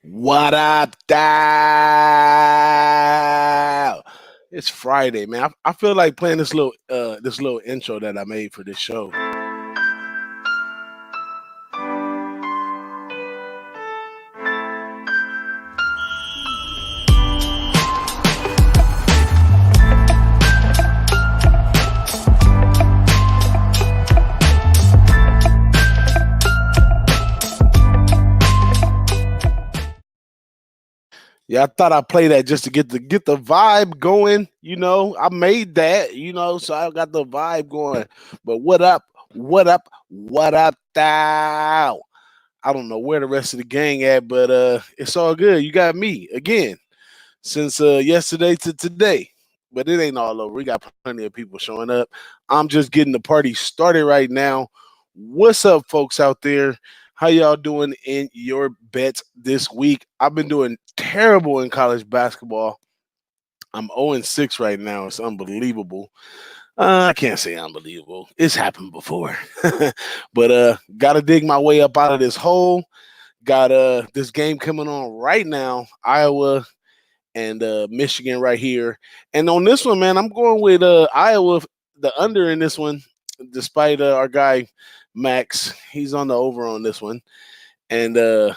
What up, Dow? It's Friday, man. I feel like playing this little intro that I made for this show. Yeah, I thought I'd play that just to get the vibe going. I made that. So I got the vibe going. But what up? What up? What up, Dow? I don't know where the rest of the gang at, but it's all good. You got me again since yesterday to today. But it ain't all over. We got plenty of people showing up. I'm just getting the party started right now. What's up, folks out there? How y'all doing in your bets this week? I've been doing terrible in college basketball. I'm 0-6 right now. It's unbelievable. I can't say unbelievable. It's happened before. But gotta dig my way up out of this hole. Got this game coming on right now. Iowa and Michigan right here. And on this one, man, I'm going with Iowa, the under in this one, despite our guy Max. He's on the over on this one. And, a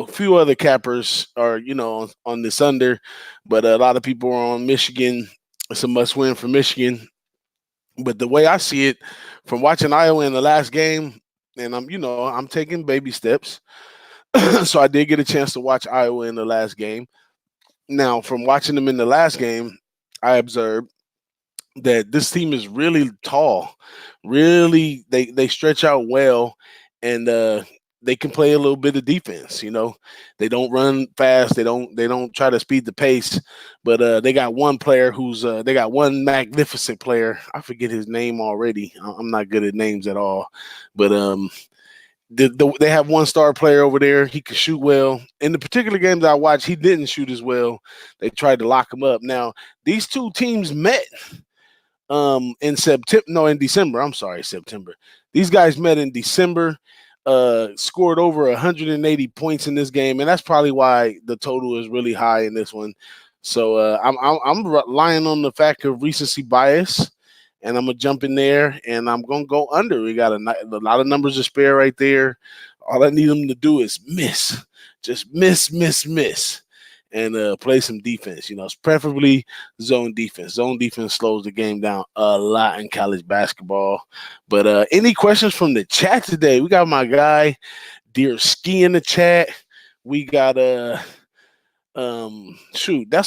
few other cappers are, on this under, but a lot of people are on Michigan. It's a must win for Michigan. But the way I see it from watching Iowa in the last game, and I'm taking baby steps. So I did get a chance to watch Iowa in the last game. Now, from watching them in the last game, I observed that this team is really tall. Really, they stretch out well, and they can play a little bit of defense. They don't run fast. They don't try to speed the pace. But they got one player they got one magnificent player. I forget his name already. I'm not good at names at all. But they have one star player over there. He can shoot well. In the particular games I watched, he didn't shoot as well. They tried to lock him up. Now, these two teams met in December. I'm sorry, September. These guys met in December, scored over 180 points in this game, and that's probably why the total is really high in this one. So I'm relying on the fact of recency bias, and I'm gonna jump in there, and I'm gonna go under. We got a lot of numbers to spare right there. All I need them to do is miss, just miss, and play some defense. It's preferably zone defense. Zone defense slows the game down a lot in college basketball. But any questions from the chat today? We got my guy Dear Ski in the chat. We got that's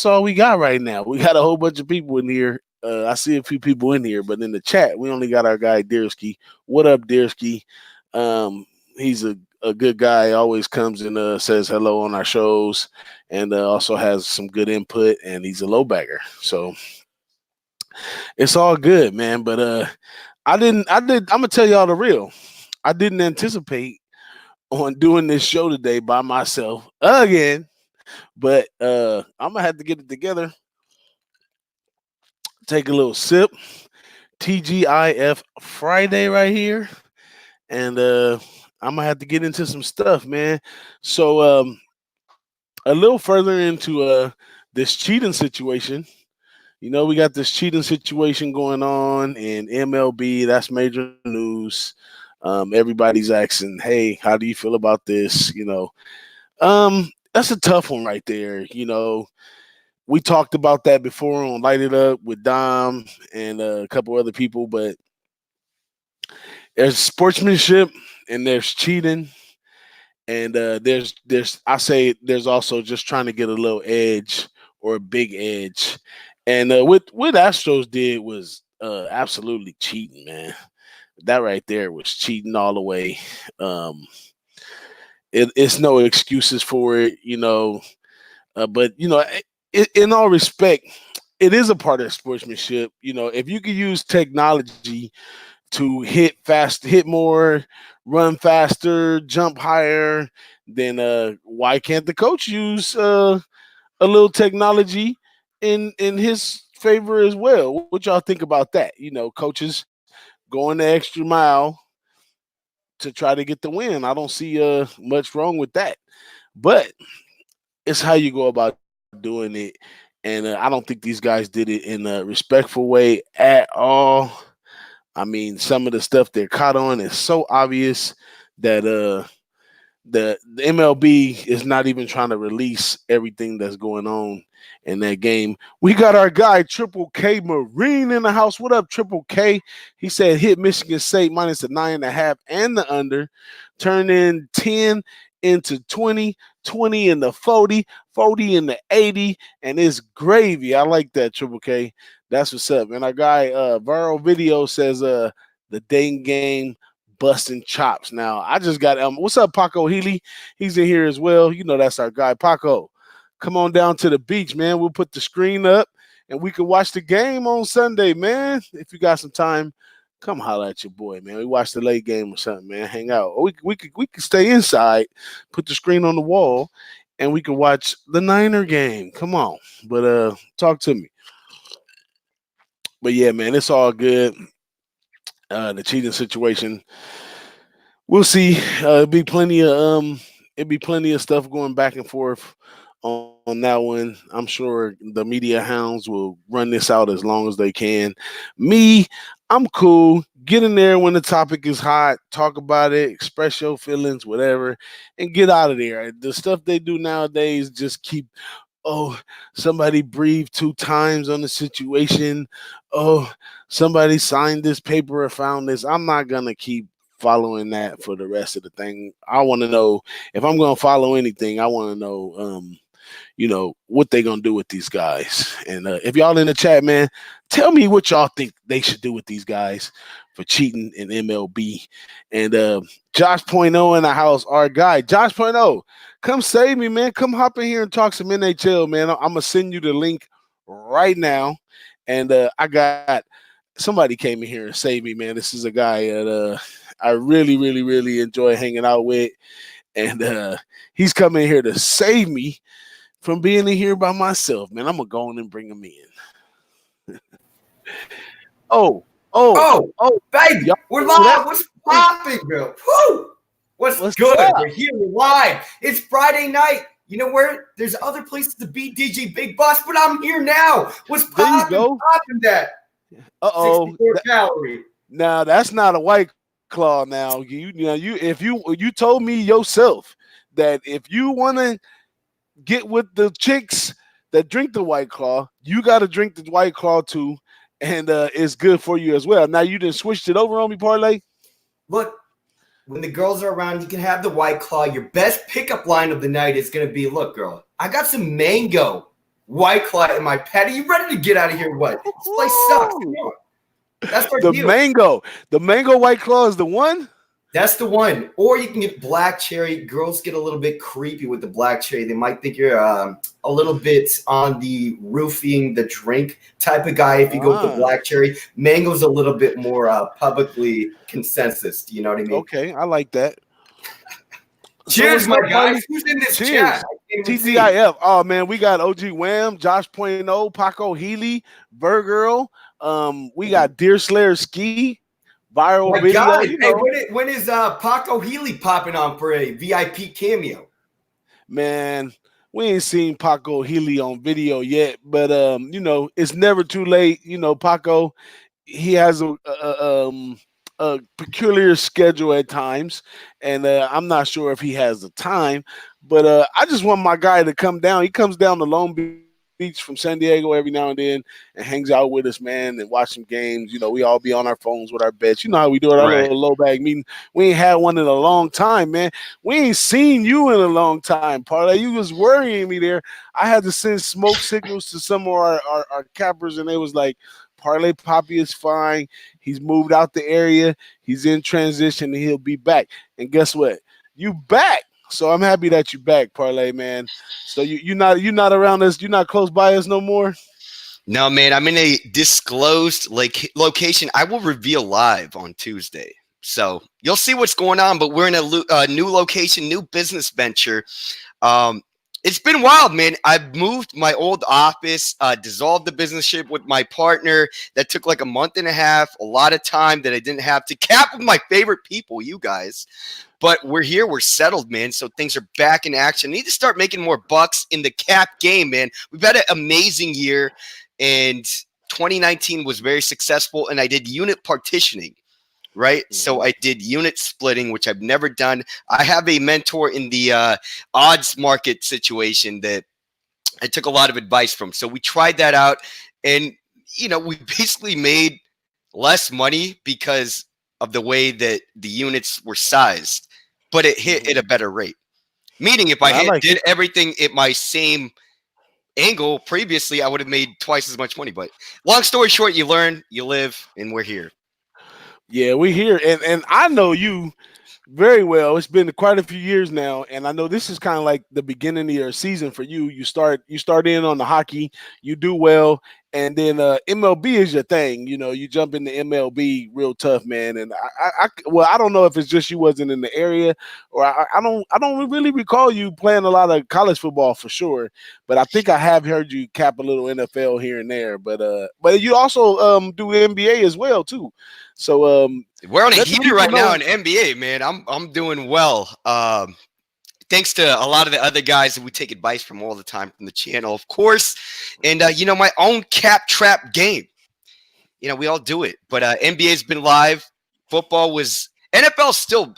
all we got right now. We got a whole bunch of people in here. I see a few people in here, but in the chat, we only got our guy Deersky. What up, Deersky? He's a good guy. Always comes and says hello on our shows, and also has some good input. And he's a low bagger, so it's all good, man. But I'm gonna tell y'all the real. I didn't anticipate on doing this show today by myself again, but I'm gonna have to get it together. Take a little sip. TGIF Friday right here. And I'm gonna have to get into some stuff, man. So a little further into this cheating situation. We got this cheating situation going on in MLB. That's major news. Everybody's asking, hey, how do you feel about this? That's a tough one right there. We talked about that before on Light It Up with Dom and a couple other people, but there's sportsmanship and there's cheating, and there's also just trying to get a little edge or a big edge. And what Astros did was absolutely cheating, man. That right there was cheating all the way. It's no excuses for it, but in all respect, it is a part of sportsmanship. If you could use technology to hit more, run faster, jump higher, then why can't the coach use a little technology in his favor as well? What y'all think about that? Coaches going the extra mile to try to get the win. I don't see much wrong with that. but it's how you go about doing it. And I don't think these guys did it in a respectful way at all. I mean, some of the stuff they're caught on is so obvious that the MLB is not even trying to release everything that's going on in that game. We got our guy Triple K Marine in the house. What up, Triple K? He said hit Michigan State minus the 9.5 and the under, turn in 10 into 20, 20 into 40, 40 into 80, and it's gravy. I like that, Triple K. That's what's up. And our guy Viral Video says the Dayton game busting chops. Now I just got what's up, Paco Healy? He's in here as well. You know that's our guy, Paco. Come on down to the beach, man. We'll put the screen up and we can watch the game on Sunday, man. If you got some time, come holler at your boy, man. We watch the late game or something, man. Hang out. Or we could stay inside, put the screen on the wall, and we can watch the Niner game. Come on. But talk to me. But yeah, man, it's all good. The cheating situation, we'll see. It'll be plenty of stuff going back and forth on that one. I'm sure the media hounds will run this out as long as they can. Me, I'm cool. Get in there when the topic is hot, talk about it, express your feelings, whatever, and get out of there. The stuff they do nowadays just keep, oh, somebody breathed 2 times on the situation. Oh, somebody signed this paper or found this. I'm not gonna keep following that for the rest of the thing. I want to know if I'm gonna follow anything. I want to know, what they gonna do with these guys. And if y'all in the chat, man, tell me what y'all think they should do with these guys for cheating in MLB. And Josh Point oh in the house, our guy, Josh Point oh, come save me, man. Come hop in here and talk some NHL, man. I'm gonna send you the link right now. And I got somebody came in here and saved me, man. This is a guy that I really, really, really enjoy hanging out with. And he's coming here to save me from being in here by myself, man. I'm gonna go in and bring him in. oh, baby, we're live. What's popping, bro? Woo! What's good? Up? We're here. We're live. It's Friday night. You know where? There's other places to be, DJ Big Boss, but I'm here now. What's popping that? 64 calorie. Now that's not a White Claw. Now you told me yourself that if you want to get with the chicks that drink the White Claw, you got to drink the White Claw too, and it's good for you as well. Now you done switched it over on me, Parlay. Look, when the girls are around, you can have the White Claw. Your best pickup line of the night is going to be, look, girl, I got some mango White Claw in my pet. Are you ready to get out of here? What? This place sucks. Come on. That's for the you. The mango White Claw is the one? That's the one. Or you can get black cherry. Girls get a little bit creepy with the black cherry. They might think you're a little bit on the roofing the drink type of guy if you go with the black cherry. Mango's a little bit more publicly consensus. Do you know what I mean? Okay, I like that. Cheers, my guys. Who's in this chat? TGIF. Oh, man, we got OG Wham, Josh Point oh, Paco Healy, Virgirl. We got Deerslayer Ski, Viral Video. God. Hey, when is Paco Healy popping on for a VIP cameo? Man, we ain't seen Paco Healy on video yet, but it's never too late. Paco, he has a peculiar schedule at times, and I'm not sure if he has the time, but I just want my guy to come down. He comes down to Long Beach from San Diego every now and then and hangs out with us, man, and watch some games. We all be on our phones with our bets. You know how we do it, our little low bag meeting. We ain't had one in a long time, man. We ain't seen you in a long time, Parlay. You was worrying me there. I had to send smoke signals to some of our cappers, and they was like, Parlay Poppy is fine. He's moved out the area. He's in transition, and he'll be back. And guess what? You back. So I'm happy that you're back, Parlay, man. So you're not around us. You're not close by us no more. No, man. I'm in a disclosed location. I will reveal live on Tuesday. So you'll see what's going on. But we're in a new location, new business venture. It's been wild, man. I've moved my old office, dissolved the business ship with my partner. That took like a month and a half, a lot of time that I didn't have to cap with my favorite people, you guys. But we're here, we're settled, man. So things are back in action. I need to start making more bucks in the cap game, man. We've had an amazing year, and 2019 was very successful, and I did unit partitioning. Right. So I did unit splitting, which I've never done. I have a mentor in the odds market situation that I took a lot of advice from. So we tried that out, and, we basically made less money because of the way that the units were sized, but it hit at a better rate. Meaning if did everything at my same angle previously, I would have made twice as much money. But long story short, you learn, you live, and we're here. Yeah, we're here, and I know you very well. It's been quite a few years now, and I know this is kind of like the beginning of your season for you. You start in on the hockey, you do well, and then MLB is your thing. You jump into MLB real tough, man. And I don't know if it's just you wasn't in the area, or I don't really recall you playing a lot of college football for sure. But I think I have heard you cap a little NFL here and there. But you also do NBA as well too. So we're on a heater right now in NBA, man. I'm doing well. Thanks to a lot of the other guys that we take advice from all the time from the channel, of course. And, my own cap trap game. We all do it. But NBA's been live. Football was – NFL still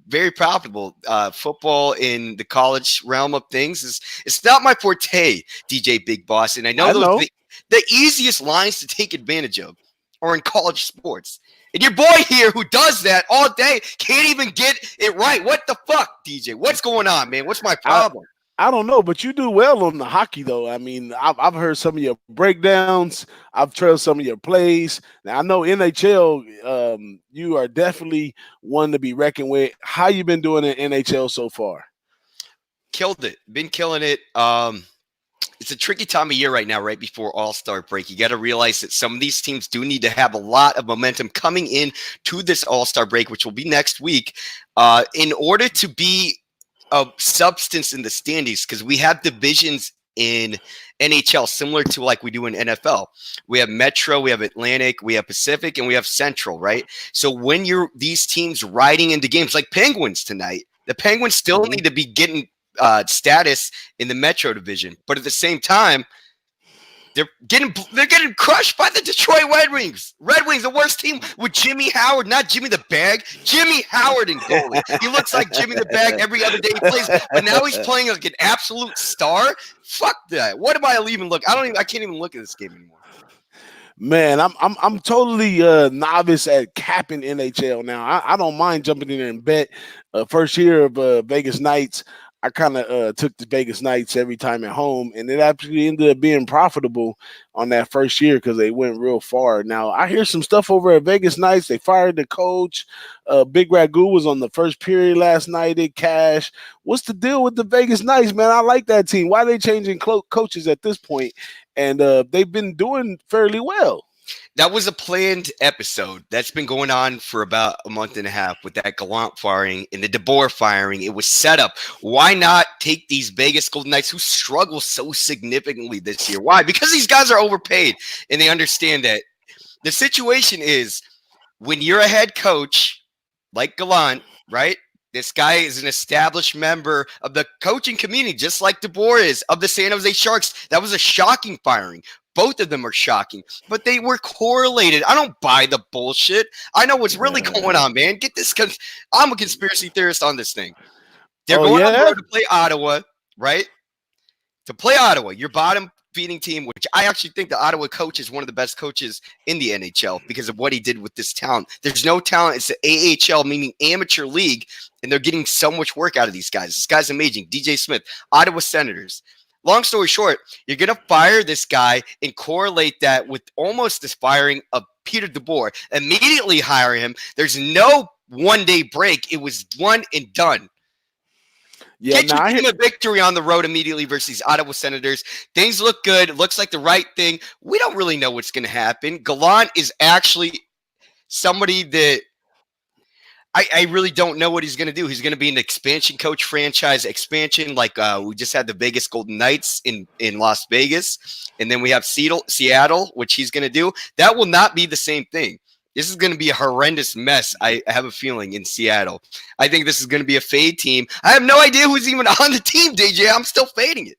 very profitable. Football in the college realm of things it's not my forte, DJ Big Boss. And I know the easiest lines to take advantage of are in college sports. And your boy here who does that all day can't even get it right. What the fuck, DJ? What's going on, man? What's my problem? I don't know, but you do well on the hockey, though. I mean, I've heard some of your breakdowns. I've trailed some of your plays. Now, I know NHL, you are definitely one to be reckoned with. How you been doing in NHL so far? Killed it. Been killing it. It's a tricky time of year right now, right before All-Star break. You got to realize that some of these teams do need to have a lot of momentum coming in to this All-Star break, which will be next week, in order to be of substance in the standings, because we have divisions in NHL similar to like we do in NFL. We have Metro, we have Atlantic, we have Pacific, and we have Central, right? So when you're these teams riding into games like Penguins tonight, the Penguins still need to be getting status in the Metro division, but at the same time, they're getting crushed by the Detroit Red Wings. Red Wings, the worst team with Jimmy Howard, not Jimmy the Bag. Jimmy Howard in goalie. He looks like Jimmy the Bag every other day he plays, but now he's playing like an absolute star. Fuck that. What am I even look? I can't even look at this game anymore. Man, I'm totally novice at capping NHL now. I don't mind jumping in there and bet. First year of Vegas Knights, I kind of took the Vegas Knights every time at home, and it actually ended up being profitable on that first year because they went real far. Now, I hear some stuff over at Vegas Knights. They fired the coach. Big Ragu was on the first period last night at Cash. What's the deal with the Vegas Knights, man? I like that team. Why are they changing coaches at this point? And they've been doing fairly well. That was a planned episode that's been going on for about a month and a half with that Gallant firing and the DeBoer firing. It was set up. Why not take these Vegas Golden Knights who struggle so significantly this year? Why? Because these guys are overpaid, and they understand that. The situation is when you're a head coach like Gallant, right? This guy is an established member of the coaching community, just like DeBoer is of the San Jose Sharks. That was a shocking firing. Both of them are shocking, but they were correlated. I don't buy the bullshit. I know what's really going on, man. Get this. I'm a conspiracy theorist on this thing. They're going on the road to play Ottawa, right? To play Ottawa, your bottom feeding team, which I actually think the Ottawa coach is one of the best coaches in the NHL because of what he did with this talent. There's no talent. It's the AHL, meaning amateur league, and they're getting so much work out of these guys. This guy's amazing. DJ Smith, Ottawa Senators. Long story short, you're going to fire this guy and correlate that with almost this firing of Peter DeBoer. Immediately hire him. There's no one-day break. It was one and done. Yeah, get your team a victory on the road immediately versus Ottawa Senators. Things look good. It looks like the right thing. We don't really know what's going to happen. Gallant is actually somebody that I really don't know what he's going to do. He's going to be an expansion coach, franchise expansion, like we just had the Vegas Golden Knights in Las Vegas, and then we have Seattle, which he's going to do. That will not be the same thing. This is going to be a horrendous mess. I have a feeling in Seattle. I think this is going to be a fade team. I have no idea who's even on the team, DJ. I'm still fading it.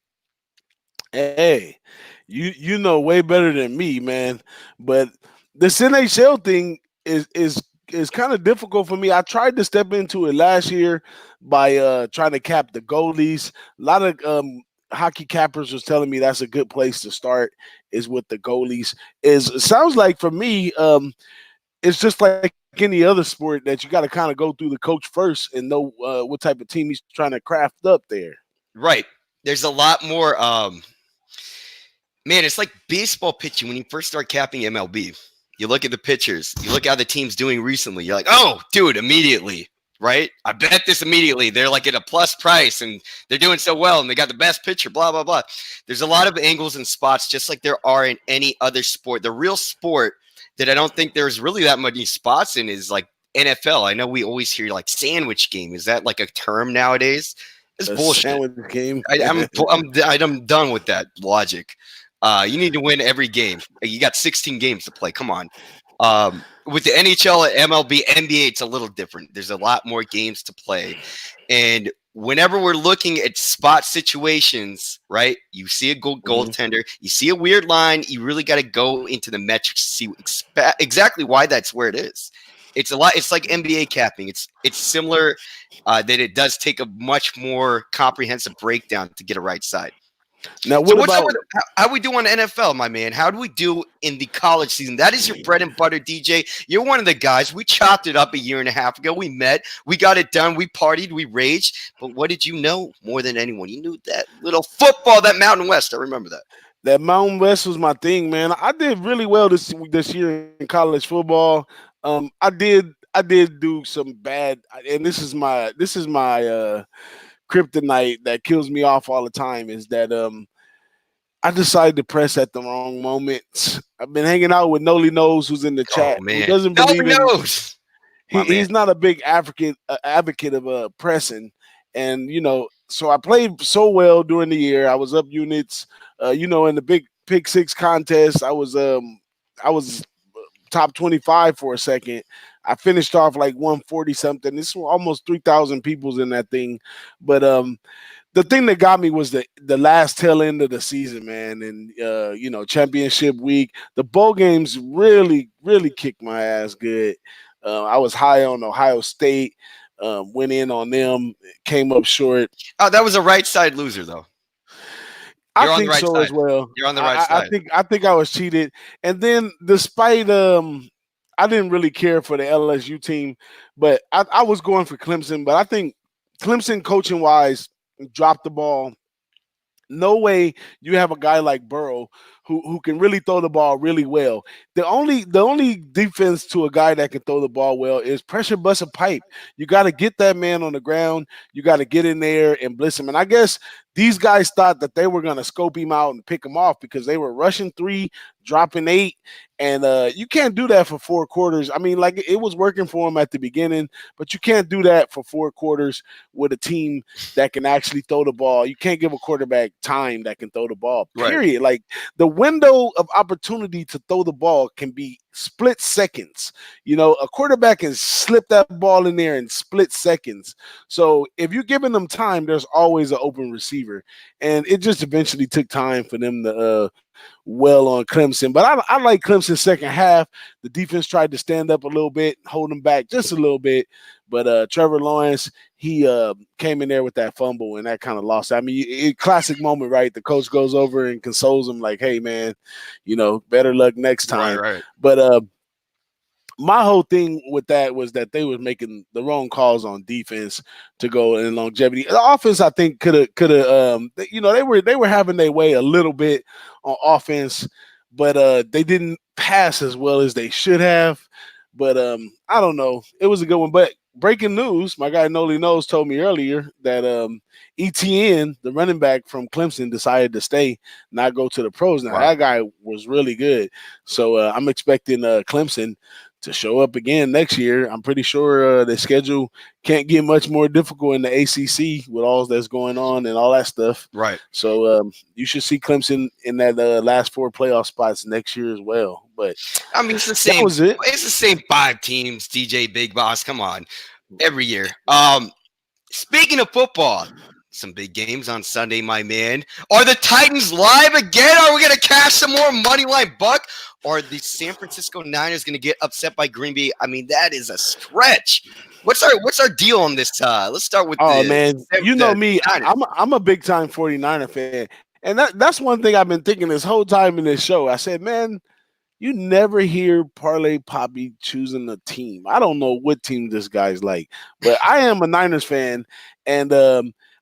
Hey, you know way better than me, man. But this NHL thing is kind of difficult for me. I tried to step into it last year by trying to cap the goalies. A lot of hockey cappers was telling me that's a good place to start is with the goalies. It sounds like for me, it's just like any other sport that you got to kind of go through the coach first and know what type of team he's trying to craft up there. Right. There's a lot more. Man, it's like baseball pitching when you first start capping MLB. You look at the pitchers. You look how the team's doing recently. You're like, oh, dude, immediately, right? I bet this immediately. They're like at a plus price, and they're doing so well, and they got the best pitcher, blah, blah, blah. There's a lot of angles and spots, just like there are in any other sport. The real sport that I don't think there's really that many spots in is like NFL. I know we always hear like sandwich game. Is that like a term nowadays? It's bullshit. Sandwich game. I'm done with that logic. You need to win every game. You got 16 games to play. Come on. With the NHL, MLB, NBA, it's a little different. There's a lot more games to play. And whenever we're looking at spot situations, right, you see a goaltender, you see a weird line, you really got to go into the metrics to see exactly why that's where it is. It's a lot. It's like NBA capping. It's similar that it does take a much more comprehensive breakdown to get a right side. Now, how we do on NFL, my man? How do we do in the college season? That is your bread and butter, DJ. You're one of the guys. We chopped it up a year and a half ago. We met. We got it done. We partied. We raged. But what did you know more than anyone? You knew that little football, that Mountain West. I remember that. That Mountain West was my thing, man. I did really well this year in college football. I did do some bad, and this is my kryptonite that kills me off all the time is that I decided to press at the wrong moments. I've been hanging out with Noli Knows, who's in the chat. Man. Who doesn't Noli believe knows. He's not a big advocate of pressing, and so I played so well during the year. I was up units, in the big pick six contest. I was top 25 for a second. I finished off like 140 something. This was almost 3,000 people's in that thing. But the thing that got me was the last tail end of the season, man. And, championship week, the bowl games really, really kicked my ass good. I was high on Ohio State, went in on them, came up short. Oh, that was a right side loser, though. I think so as well. You're on the right side. I think I was cheated. And then despite I didn't really care for the LSU team, but I was going for Clemson. But I think Clemson coaching wise dropped the ball. No way you have a guy like Burrow who can really throw the ball really well. The only defense to a guy that can throw the ball well is pressure bust a pipe. You got to get that man on the ground. You got to get in there and blitz him. And I guess these guys thought that they were going to scope him out and pick him off because they were rushing 3, dropping 8. And you can't do that for 4 quarters. I mean, like it was working for him at the beginning, but you can't do that for 4 quarters with a team that can actually throw the ball. You can't give a quarterback time that can throw the ball, period. Right. Like the window of opportunity to throw the ball can be split seconds. A quarterback can slip that ball in there in split seconds. So if you're giving them time, there's always an open receiver. And it just eventually took time for them to well on Clemson. But I like Clemson's second half. The defense tried to stand up a little bit, hold them back just a little bit. But Trevor Lawrence, he came in there with that fumble, and that kind of lost. I mean, classic moment, right? The coach goes over and consoles him like, hey, man, better luck next time. Right. But my whole thing with that was that they were making the wrong calls on defense to go in longevity. The offense, I think, could have, they were having their way a little bit on offense, but they didn't pass as well as they should have. But I don't know. It was a good one. But breaking news, my guy Noli Knows told me earlier that ETN, the running back from Clemson, decided to stay, not go to the pros. Now, That guy was really good. So I'm expecting Clemson to show up again next year. I'm pretty sure the schedule can't get much more difficult in the ACC with all that's going on and all that stuff. Right. So you should see Clemson in that last 4 playoff spots next year as well. But I mean, it's the that same. was it. It's the same 5 teams. DJ Big Boss, come on, every year. Speaking of football, some big games on Sunday, my man. Are the Titans live again? Are we going to cash some more money line buck? Or are the San Francisco Niners going to get upset by Green Bay? I mean, that is a stretch. What's our deal on this? Let's start with man, you know me. I'm a big time 49er fan. And that's one thing I've been thinking this whole time in this show. I said, man, you never hear Parlay Poppy choosing a team. I don't know what team this guy's like, but I am a Niners fan, and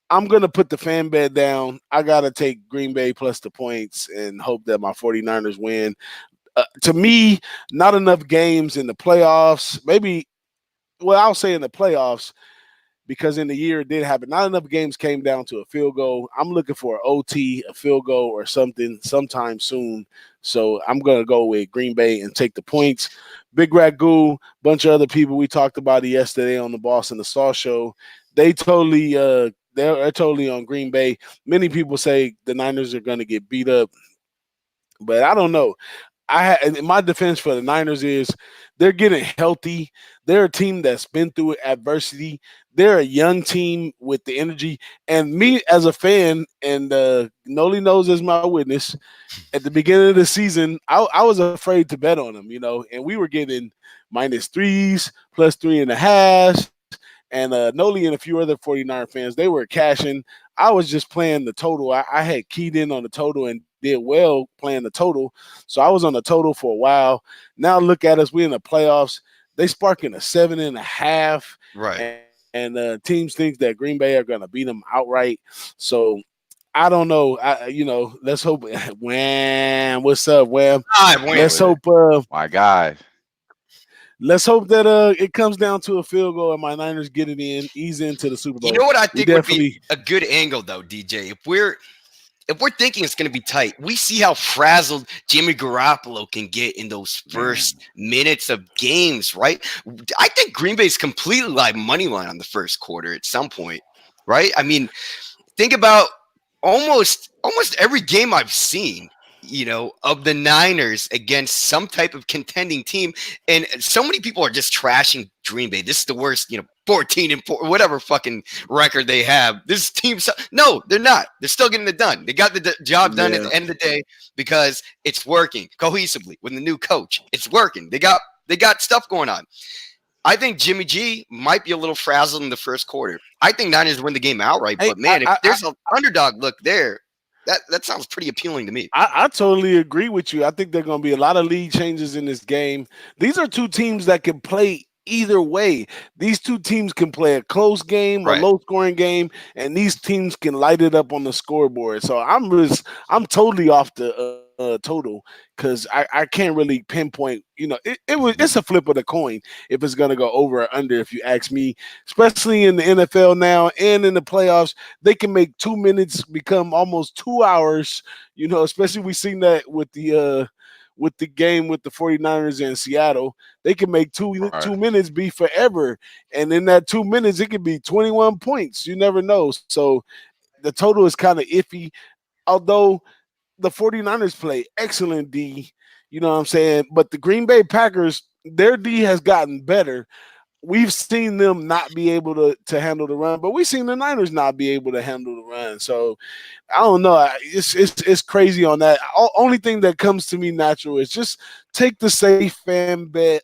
I'm going to put the fan bet down. I got to take Green Bay plus the points and hope that my 49ers win. To me, not enough games in the playoffs. I'll say in the playoffs, because in the year it did happen. Not enough games came down to a field goal. I'm looking for an OT, a field goal, or something sometime soon. So I'm going to go with Green Bay and take the points. Big Ragu, bunch of other people, we talked about it yesterday on the Boss and the Saw show. They're totally on Green Bay. Many people say the Niners are going to get beat up, but I don't know. My defense for the Niners is they're getting healthy. They're a team that's been through adversity. They're a young team with the energy. And me as a fan, and Noli knows as my witness, at the beginning of the season, I was afraid to bet on them, and we were getting -3s, +3.5s. And Noli and a few other 49er fans, they were cashing. I was just playing the total. I had keyed in on the total and did well playing the total. So I was on the total for a while. Now look at us. We're in the playoffs. They sparking a 7.5. Right. And teams think that Green Bay are going to beat them outright. So I don't know. Let's hope. Wham. What's up, Wham? Let's hope. My guy. Let's hope that it comes down to a field goal and my Niners get it in, ease into the Super Bowl. You know what I think would be a good angle, though, DJ? If we're thinking it's going to be tight, we see how frazzled Jimmy Garoppolo can get in those first minutes of games, right? I think Green Bay's completely like money line on the first quarter at some point, right? I mean, think about almost every game I've seen, of the Niners against some type of contending team. And so many people are just trashing Green Bay. This is the worst, 14-4, whatever fucking record they have. This team, no, they're not. They're still getting it done. They got the job done at the end of the day because it's working cohesively with the new coach. It's working. They got stuff going on. I think Jimmy G might be a little frazzled in the first quarter. I think Niners win the game outright. But man, if there's an underdog look there, that sounds pretty appealing to me. I totally agree with you. I think there are going to be a lot of lead changes in this game. These are two teams that can play either way. These two teams can play a close game, a low-scoring game, and these teams can light it up on the scoreboard. So I'm totally off the total because I can't really pinpoint. It's a flip of the coin if it's going to go over or under. If you ask me, especially in the NFL now and in the playoffs, they can make 2 minutes become almost 2 hours. Especially we seen that with the game with the 49ers in Seattle. They can make 2 minutes be forever. And in that 2 minutes, it could be 21 points. You never know. So the total is kind of iffy. Although the 49ers play excellent D, you know what I'm saying? But the Green Bay Packers, their D has gotten better. We've seen them not be able to handle the run, but we've seen the Niners not be able to handle the run. So I don't know. It's crazy on that. Only thing that comes to me natural is just take the safe fan bet.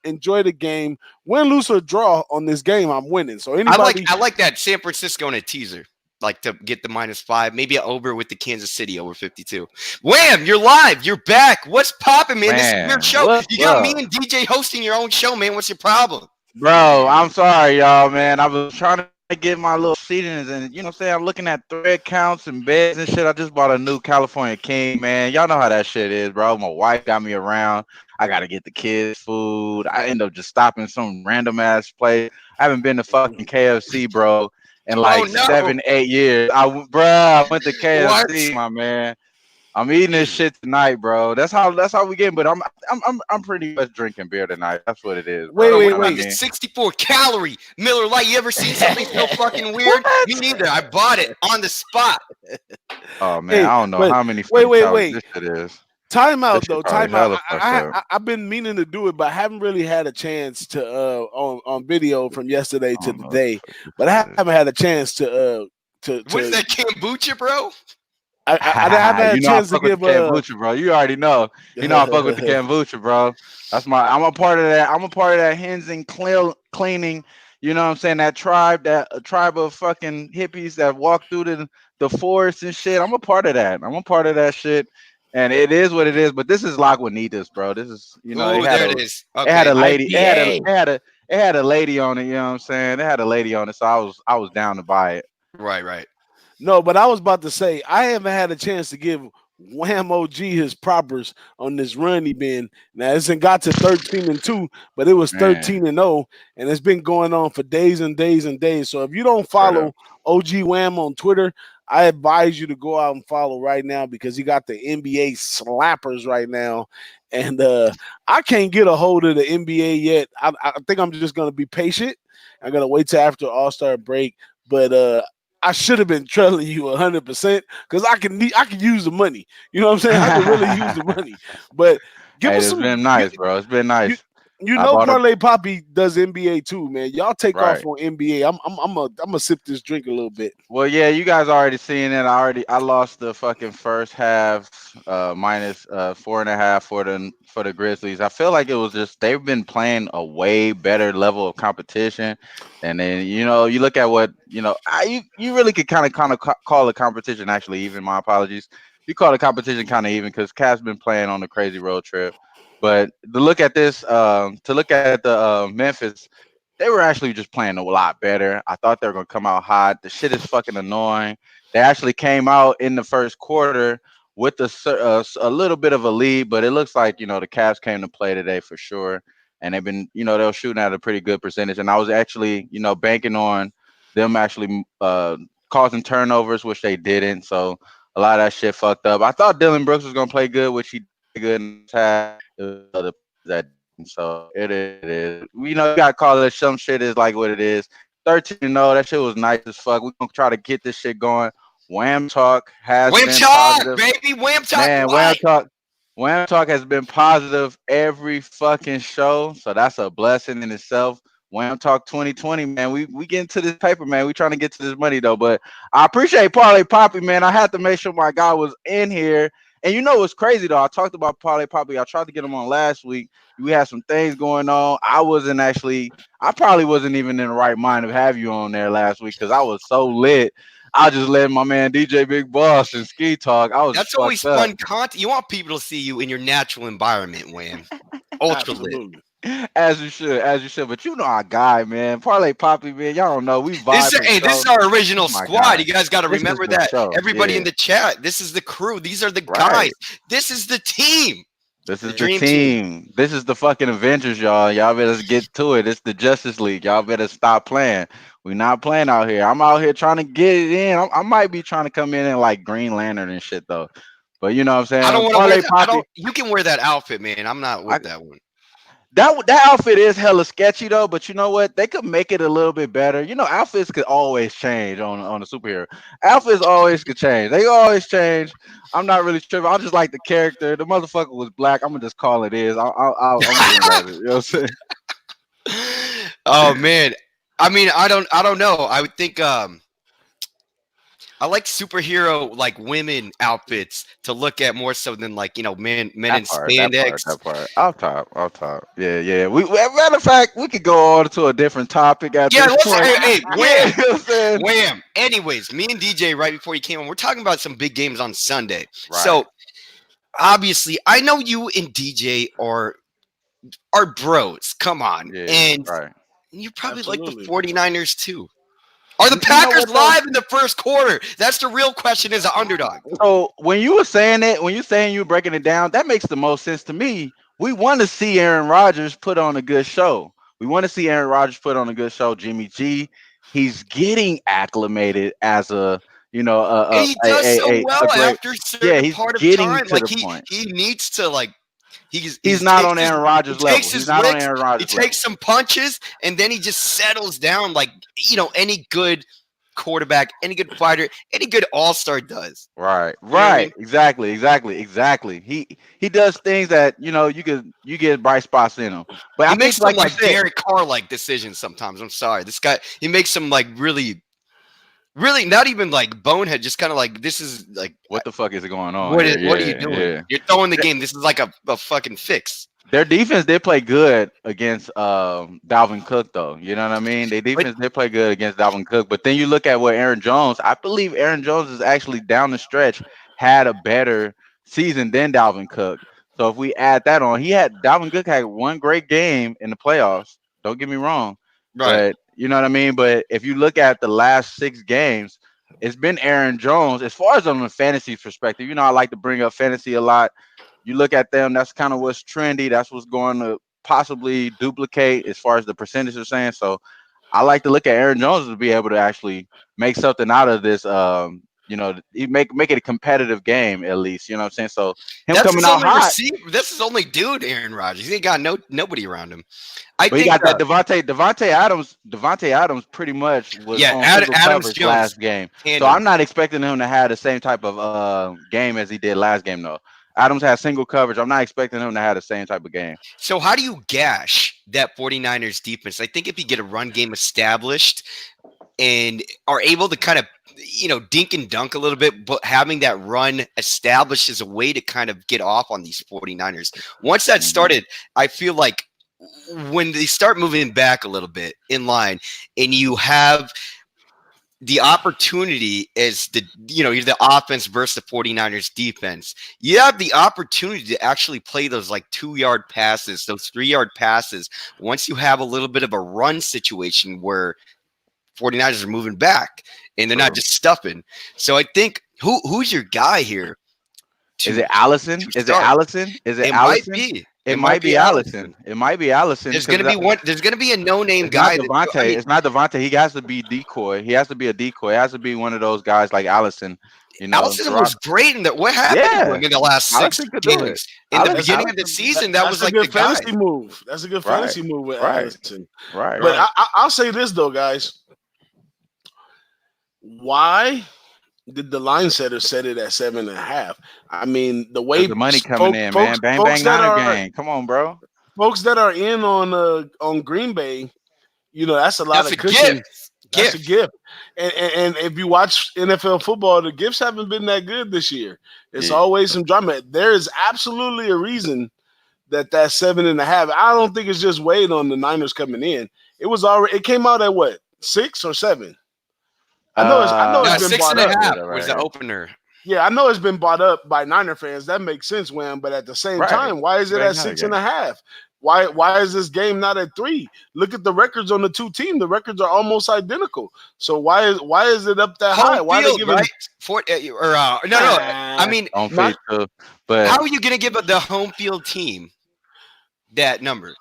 Enjoy the game. Win, lose, or draw on this game, I'm winning. So anybody, I like that San Francisco in a teaser. Like to get the -5, maybe an over with the Kansas City over 52. Wham! You're live. You're back. What's popping, man? This is your show. You got me and DJ hosting your own show, man. What's your problem? Bro, I'm sorry, y'all, man. I was trying to get my little seedings and, I'm looking at thread counts and beds and shit. I just bought a new California King, man. Y'all know how that shit is, bro. My wife got me around. I got to get the kids food. I end up just stopping some random ass place. I haven't been to fucking KFC, bro, in 7-8 years. I went to KFC, my man. I'm eating this shit tonight, bro. That's how we get. But I'm pretty much drinking beer tonight. That's what it is, Wait, bro. Bro, You what wait, know what I about wait. the mean? 64 calorie Miller Lite? You ever seen something so fucking weird? Me What? neither. I bought it on the spot. Oh man, Hey, I don't know but how many wait, fucking wait, calories wait. this shit is. Time This out shit though. probably Time out. hella fucked up. I've been meaning to do it, but I haven't really had a chance to on video from yesterday I to don't know what the today. fuck But I this haven't had a chance to What is that kombucha, bro? I haven't had a You know I chance to fuck with the give kombucha, bro. You already know. You know I fuck with the kombucha, bro. I'm a part of that. I'm a part of that hens and cleaning. You know what I'm saying? That tribe, that a tribe of fucking hippies that walk through the forest and shit. I'm a part of that. I'm a part of that shit. And it is what it is. But this is Lagunitas, bro. This is, Oh, there it is. it had Okay. a lady, IPA. it had a lady on it, you know what I'm saying? It had a lady on it, so I was down to buy it. Right, right. No, but I was about to say I haven't had a chance to give Wham OG his propers on this run he been. Now it's got to 13-2, but it was Man, 13-0, and it's been going on for days and days and days. So if you don't straight up. follow OG Wham on Twitter, I advise you to go out and follow right now because he got the NBA slappers right now. And I can't get a hold of the NBA yet. I think I'm just gonna be patient. I'm gonna wait till after All-Star break. But I should have been trailing you 100% because I can use the money. You know what I'm saying? I can really use the money. But give Hey, us it's some. been nice, bro. It's been You, nice. you I know, bought a Parlay Poppy does NBA too, man. Y'all take off right. on NBA. I'm a sip this drink a little bit. Well, yeah, you guys already seen it. I lost the fucking first half, minus 4.5 for the Grizzlies. I feel like it was just they've been playing a way better level of competition, and then you look at what you really could kind of call the competition actually even. My apologies, you call the competition kind of even because Cavs been playing on a crazy road trip, but to look at the Memphis. They were actually just playing a lot better. I thought they were gonna come out hot. The shit is fucking annoying. They actually came out in the first quarter with a little bit of a lead, but it looks like the Cavs came to play today for sure, and they've been they were shooting at a pretty good percentage. And I was actually banking on them actually causing turnovers, which they didn't. So a lot of that shit fucked up. I thought Dylan Brooks was gonna play good, which he did good in the first half. It was other players that didn't. So it is what it is. But you gotta call it some shit is like what it is. 13-0, that shit was nice as fuck. We're gonna try to get this shit going. Wham Talk has Wham been Chalk, positive. baby. Wham Chalk Man, Light. Wham Talk has been positive every fucking show. So that's a blessing in itself. Wham Talk 2020, man. We getting to this paper, man. We trying to get to this money though. But I appreciate Parlay Poppy, man. I had to make sure my guy was in here. And you know what's crazy though? I talked about Parlay Poppy. I tried to get him on last week. We had some things going on. I probably wasn't even in the right mind of have you on there last week because I was so lit. I just let my man DJ Big Boss and Ski talk. I was That's always fucked up. fun content. You want people to see you in your natural environment, Wham. Ultra lit. Absolutely. As you should. But you know our guy, man. Parlay Poppy, man. Y'all don't know. We vibe for This show. is our This original my squad. guy. You guys got to This is remember the that. show. Everybody in Yeah. the chat, this is the crew. These are the guys. Right. This is the team. This The is the dream team. team. This is the fucking Avengers, y'all. Y'all better get to it. It's the Justice League. Y'all better stop playing. We not playing out here. I'm out here trying to get it in. I might be trying to come in like Green Lantern and shit though. But you know what I'm I don't saying? want to wear Parlay that. I Poppy. don't. You can wear that outfit, man. I'm not I, with that one. that outfit is hella sketchy though, but you know what? They could make it a little bit better. Outfits could always change on a superhero. Outfits always could change. They always change. I'm not really tripping. I just like the character. The motherfucker was black. I'm gonna just call it is. I'm gonna leave it at it. You know what I'm saying? Oh man. I mean, I don't know. I would think I like superhero like women outfits to look at more so than like men in spandex. That part. Off top. Yeah, yeah. Matter of fact, we could go on to a different topic at Yeah, this let's point. hey, Yeah, wham, you know what I'm saying? wham. Anyways, me and DJ right before you came on, we're talking about some big games on Sunday. Right. So obviously, I know you and DJ are bros. Come on, Yeah, and right. you probably like the Absolutely. 49ers too. Are the You know Packers what though? live in the first quarter? That's the real question as an underdog. So when you were saying it, when you saying you were breaking it down, that makes the most sense to me. We want to see Aaron Rodgers put on a good show. We want to see Aaron Rodgers put on a good show. Jimmy G, he's getting acclimated as a And he does so well great. after a certain He's part of getting time. to Like the point. he needs to like He's not on Aaron Rodgers level. He's not on Aaron Rodgers level. level. He takes some punches and then he just settles down like any good quarterback, any good fighter, any good all-star does. Right. You know what I mean? Exactly. He does things that you get bright spots in him. But he I makes think, some like Derek Carr like decisions sometimes. I'm sorry. This guy, he makes some like really not even like bonehead, just kind of like, this is like, what the fuck is going on? What are you doing? Yeah. You're throwing the game. This is like a fucking fix. Their defense did play good against Dalvin Cook, though. You know what I mean? Their defense did play good against Dalvin Cook. But then you look at what Aaron Jones, I believe Aaron Jones is actually down the stretch had a better season than Dalvin Cook. So if we add that on, Dalvin Cook had one great game in the playoffs. Don't get me wrong. Right. But you know what I mean? But if you look at the last 6 games, it's been Aaron Jones. As far as on the fantasy perspective, I like to bring up fantasy a lot. You look at them, that's kind of what's trendy. That's what's going to possibly duplicate as far as the percentage are saying. So I like to look at Aaron Jones to be able to actually make something out of this. Make it a competitive game at least. You know what I'm saying? So him coming out hot. This is only dude Aaron Rodgers. He ain't got nobody around him. But he got that Devontae Adams pretty much was on single coverage last game. So I'm not expecting him to have the same type of game as he did last game though. Adams has single coverage. I'm not expecting him to have the same type of game. So how do you gash that 49ers defense? I think if you get a run game established and are able to kind of, dink and dunk a little bit, but having that run established is a way to kind of get off on these 49ers. Once that started, I feel like when they start moving back a little bit in line and you have the opportunity is you're the offense versus the 49ers defense. You have the opportunity to actually play those like 2-yard passes, those 3-yard passes. Once you have a little bit of a run situation where 49ers are moving back and they're not just stuffing. So I think who's your guy here? Is it Allison? Is it Allison? It might be. It might be Allison. It might be Allison. There's gonna be one. There's gonna be a no-name guy. It's not Devontae. He has to be decoy. He has to be a decoy. It has to be one of those guys like Allison. Allison was great in that. What happened in the last 6 games? In the beginning of the season, that was like a good fantasy move. That's a good fantasy move with Allison. Right. But I'll say this though, guys. Why did the line setter set it at 7.5? I mean, the way the money coming in, man. Bang bang Niner gang. Come on, bro. Folks that are in on Green Bay, that's a lot of cushion. That's a gift. And if you watch NFL football, the gifts haven't been that good this year. It's always some drama. There is absolutely a reason that 7.5. I don't think it's just weighed on the Niners coming in. It came out at what, 6 or 7? I know it's been bought up. 6.5 was the opener. Yeah, I know it's been bought up by Niner fans. That makes sense, Wham. But at the same time, why is it at 6.5? Why is this game not at 3? Look at the records on the two teams. The records are almost identical. So why is it up that high? Why are they giving no? I mean, but how are you going to give the home field team that number?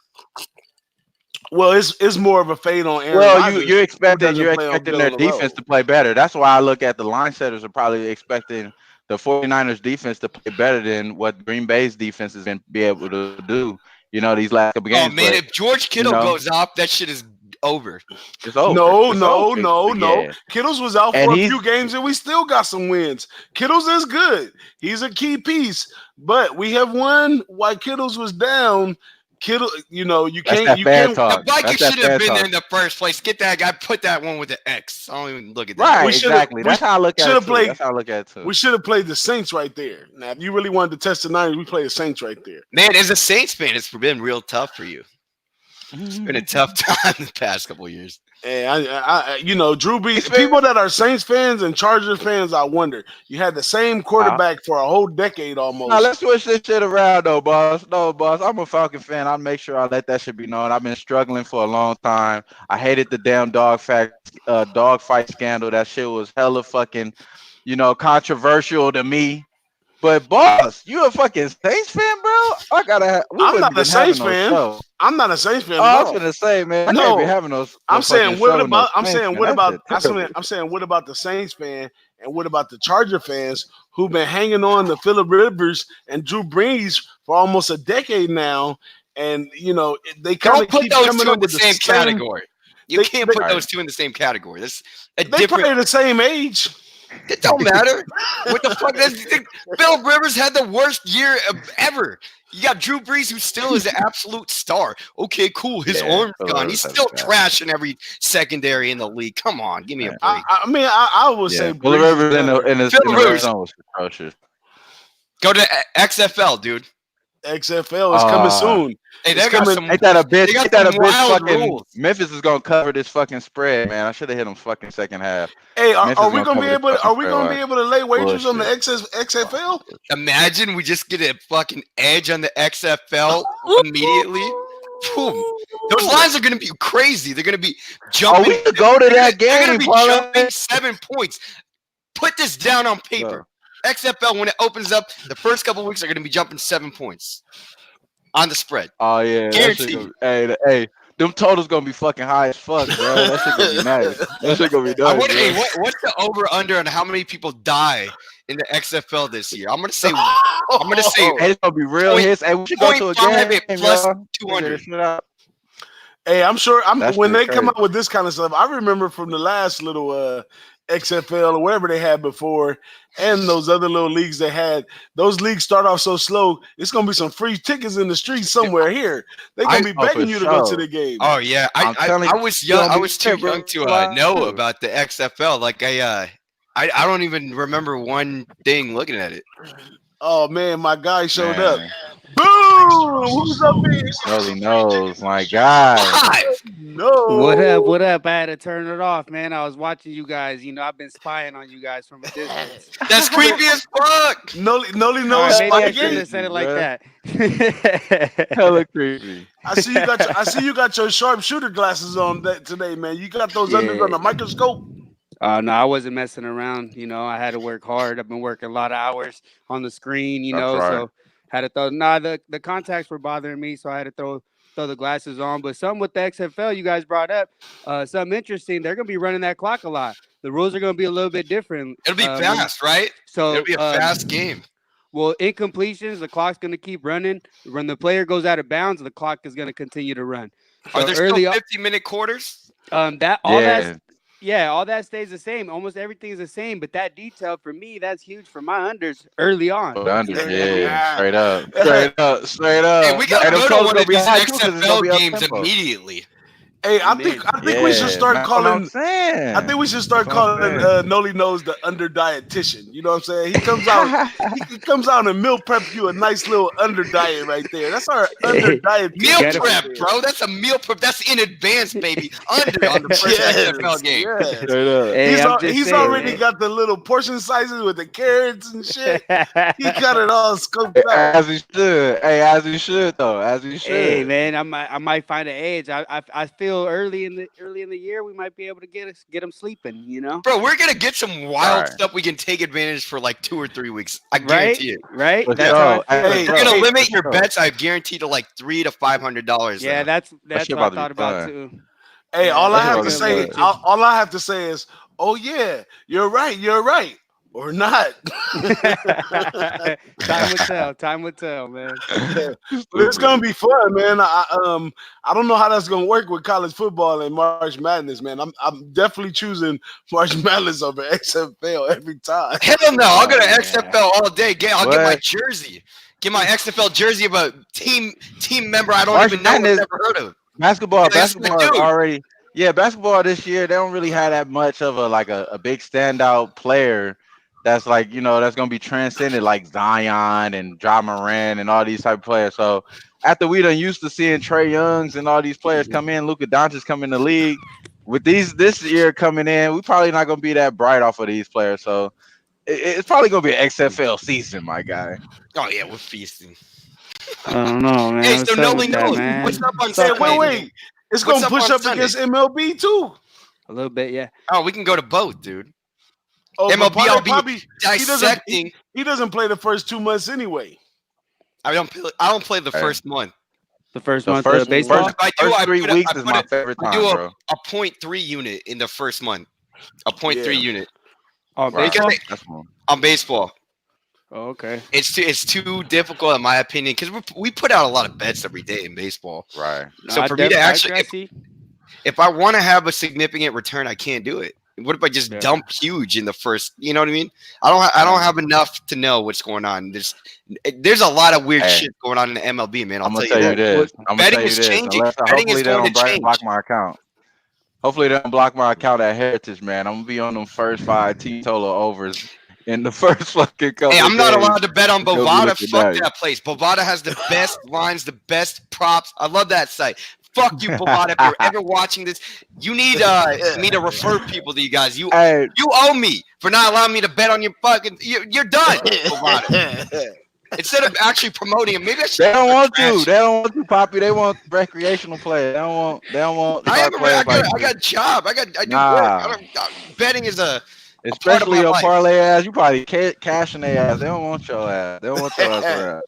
Well, it's more of a fade on Aaron. Well, you're expecting their defense to play better. That's why I look at the line setters are probably expecting the 49ers defense to play better than what Green Bay's defense is going to be able to do. These last couple games. Oh man, if George Kittle goes off, that shit is over. It's over. No. Kittle's was out for a few games and we still got some wins. Kittle's is good. He's a key piece, but we have won while Kittle's was down. Kittle, you can't. The Vikings should have been there in the first place. Get that guy. Put that one with the X. I don't even look at that. Right, exactly. That's how I look at it. That's how I look at it too. We should have played the Saints right there. Now, if you really wanted to test the Niners, we play the Saints right there. Man, as a Saints fan, it's been real tough for you. It's been a tough time the past couple of years. And Drew Brees, people that are Saints fans and Chargers fans, I wonder. You had the same quarterback for a whole decade almost. Now let's switch this shit around though, boss. No, boss. I'm a Falcon fan. I'll make sure I let that shit be known. I've been struggling for a long time. I hated the damn dog fight scandal. That shit was hella fucking, controversial to me. But boss, you a fucking Saints fan, bro? I'm not a Saints fan. I'm not a Saints fan. I was gonna say, man, I can't be having those. I'm saying what about the Saints fan And what about the Charger fans who've been hanging on to Phillip Rivers and Drew Brees for almost a decade now? And they kind of keep coming up with the same category. You can't put those two in the same category. That's they probably the same age. It don't matter. What the fuck? Phillip Rivers had the worst year ever. You got Drew Brees, who still is an absolute star. Okay, cool. His arm's gone. He's still trashing every secondary in the league. Come on, give me a break. I would say Phillip Rivers in his was atrocious. Go to XFL, dude. XFL is coming soon. Hey, they got some. Ain't that a bitch? Ain't that a bitch? Fucking rules. Memphis is gonna cover this fucking spread, man. I should have hit them fucking second half. Hey, are we gonna be able? Are we gonna be able to lay wagers on the XFL? Imagine we just get a fucking edge on the XFL immediately. Those lines are gonna be crazy. They're gonna be jumping. Oh, we could go to that game. They're gonna be jumping 7 points. Put this down on paper. XFL, when it opens up, the first couple of weeks are gonna be jumping 7 points on the spread. Oh yeah, guaranteed. Hey, them totals gonna be fucking high as fuck, bro. That shit gonna be nice. That shit gonna be nice. What's the over under on how many people die in the XFL this year? I'm gonna say hey, it's gonna be real hits. Hey, we should go to a game plus 200. Hey, I'm sure. When they come out with this kind of stuff, I remember from the last little XFL or whatever they had before, and those other little leagues they had. Those leagues start off so slow. It's gonna be some free tickets in the streets somewhere here. They're gonna be begging you to go to the game. Oh yeah, I was young. I was too young to know about the XFL. Like I don't even remember one thing looking at it. Oh man, my guy showed up. Boom! Who's up here? Nobody knows. My God. No. What up? I had to turn it off, man. I was watching you guys. I've been spying on you guys from a distance. That's creepy as fuck. Noli knows. Maybe I shouldn't have said it like that. Hella creepy. I see you got your sharpshooter glasses on today, man. You got those under on the microscope. No, I wasn't messing around. I had to work hard. I've been working a lot of hours on the screen, so had to throw. The contacts were bothering me, so I had to throw the glasses on. But something with the XFL you guys brought up, something interesting. They're gonna be running that clock a lot. The rules are gonna be a little bit different. It'll be fast, right? So it'll be a fast game. Well, incompletions, the clock's gonna keep running. When the player goes out of bounds, the clock is gonna continue to run. Are there still 50-minute quarters? All that stays the same. Almost everything's the same, but that detail for me, that's huge for my unders early on. Straight up. Hey, we gotta go to one of these XFL games immediately. Hey, I think we should start calling. I think we should start calling Noli Knows the under dietitian. You know what I'm saying? He comes out. he comes out and meal prep you a nice little under diet right there. That's our under diet meal prep, bro. That's a meal prep. That's in advance, baby. Under on the first XFL game. Yes. He's already got the little portion sizes with the carrots and shit. He got it all scoped out. As he should. Hey, as he should though. As he should. Hey man, I might find an age. I feel early in the year we might be able to get them sleeping, Bro, we're gonna get some wild stuff we can take advantage for like 2 or 3 weeks. I guarantee it. Right? You're gonna limit your bets, I guarantee, to like $300 to $500. Yeah, that's what I thought about too. Hey, all I have to say is, oh yeah, you're right. Or not. Time will tell, man. It's gonna be fun, man. I don't know how that's gonna work with college football and March Madness, man. I'm definitely choosing March Madness over XFL every time. Hell no, I'll go to XFL all day. I'll get my jersey. Get my XFL jersey of a team member I don't even know. I've never heard of. Basketball already. Yeah, basketball this year they don't really have that much of a big standout player. That's that's gonna be transcended like Zion and Ja Morant and all these type of players. So after we done used to seeing Trae Youngs and all these players come in, Luka Doncic come in the league, with this year coming in, we probably not gonna be that bright off of these players. So it's probably gonna be an XFL season, my guy. Oh yeah, we're feasting. I don't know, man. Hey, so nobody knows. What's up on Sunday? Wait. It's gonna push up against MLB too. A little bit, yeah. Oh, we can go to both, dude. Oh, MLB, I'll be dissecting. He doesn't play the first 2 months anyway. I don't play the first month. The first month of baseball? First 3 weeks is my favorite time, bro. A 0.3 unit in the first month. A 0.3 unit. Oh, baseball. On baseball. Oh, okay. It's too difficult in my opinion because we put out a lot of bets every day in baseball. Right. So for me to actually, if I want to have a significant return, I can't do it. What if I just dump huge in the first? You know what I mean? I don't have enough to know what's going on. There's a lot of weird shit going on in the MLB, man. I'm gonna tell you this. Betting is changing. Betting is going to change. Block my account. Hopefully they don't block my account at Heritage, man. I'm gonna be on them first 5 teetotal overs in the first fucking couple. Hey, I'm not days. allowed to bet on Bovada. Fuck that place. Bovada has the best lines, the best props. I love that site. Fuck you, Bovada. If you're ever watching this, you need me to refer people to you guys. You owe me for not allowing me to bet on your fucking. You're done, Bovada. Instead of actually promoting him, maybe I should. They don't want you. They don't want you, Poppy. They want recreational play. They don't want. I got a job. I do work. Betting is especially your parlay ass. You probably cashing their ass. They don't want your ass. They don't want your ass around.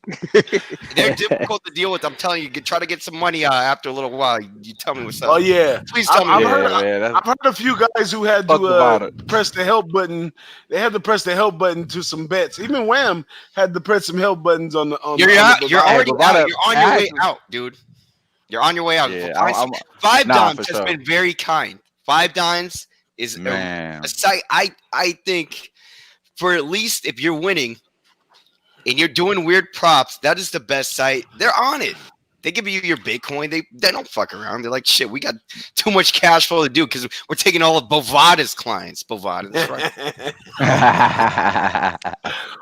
They're difficult to deal with. I'm telling you, try to get some money after a little while. You tell me what's up. Oh yeah, please tell me. I've heard a few guys who had to press the help button. They had to press the help button to some bets. Even Wham had to press some help buttons on the. You're already out. You're on your way out, dude. You're on your way out. Yeah, Five Dimes has been very kind. Five Dimes is a site I think for at least if you're winning and you're doing weird props, that is the best site. They're on it. They give you your Bitcoin. They don't fuck around. They're like, shit, we got too much cash flow to do because we're taking all of Bovada's clients. Bovada's right.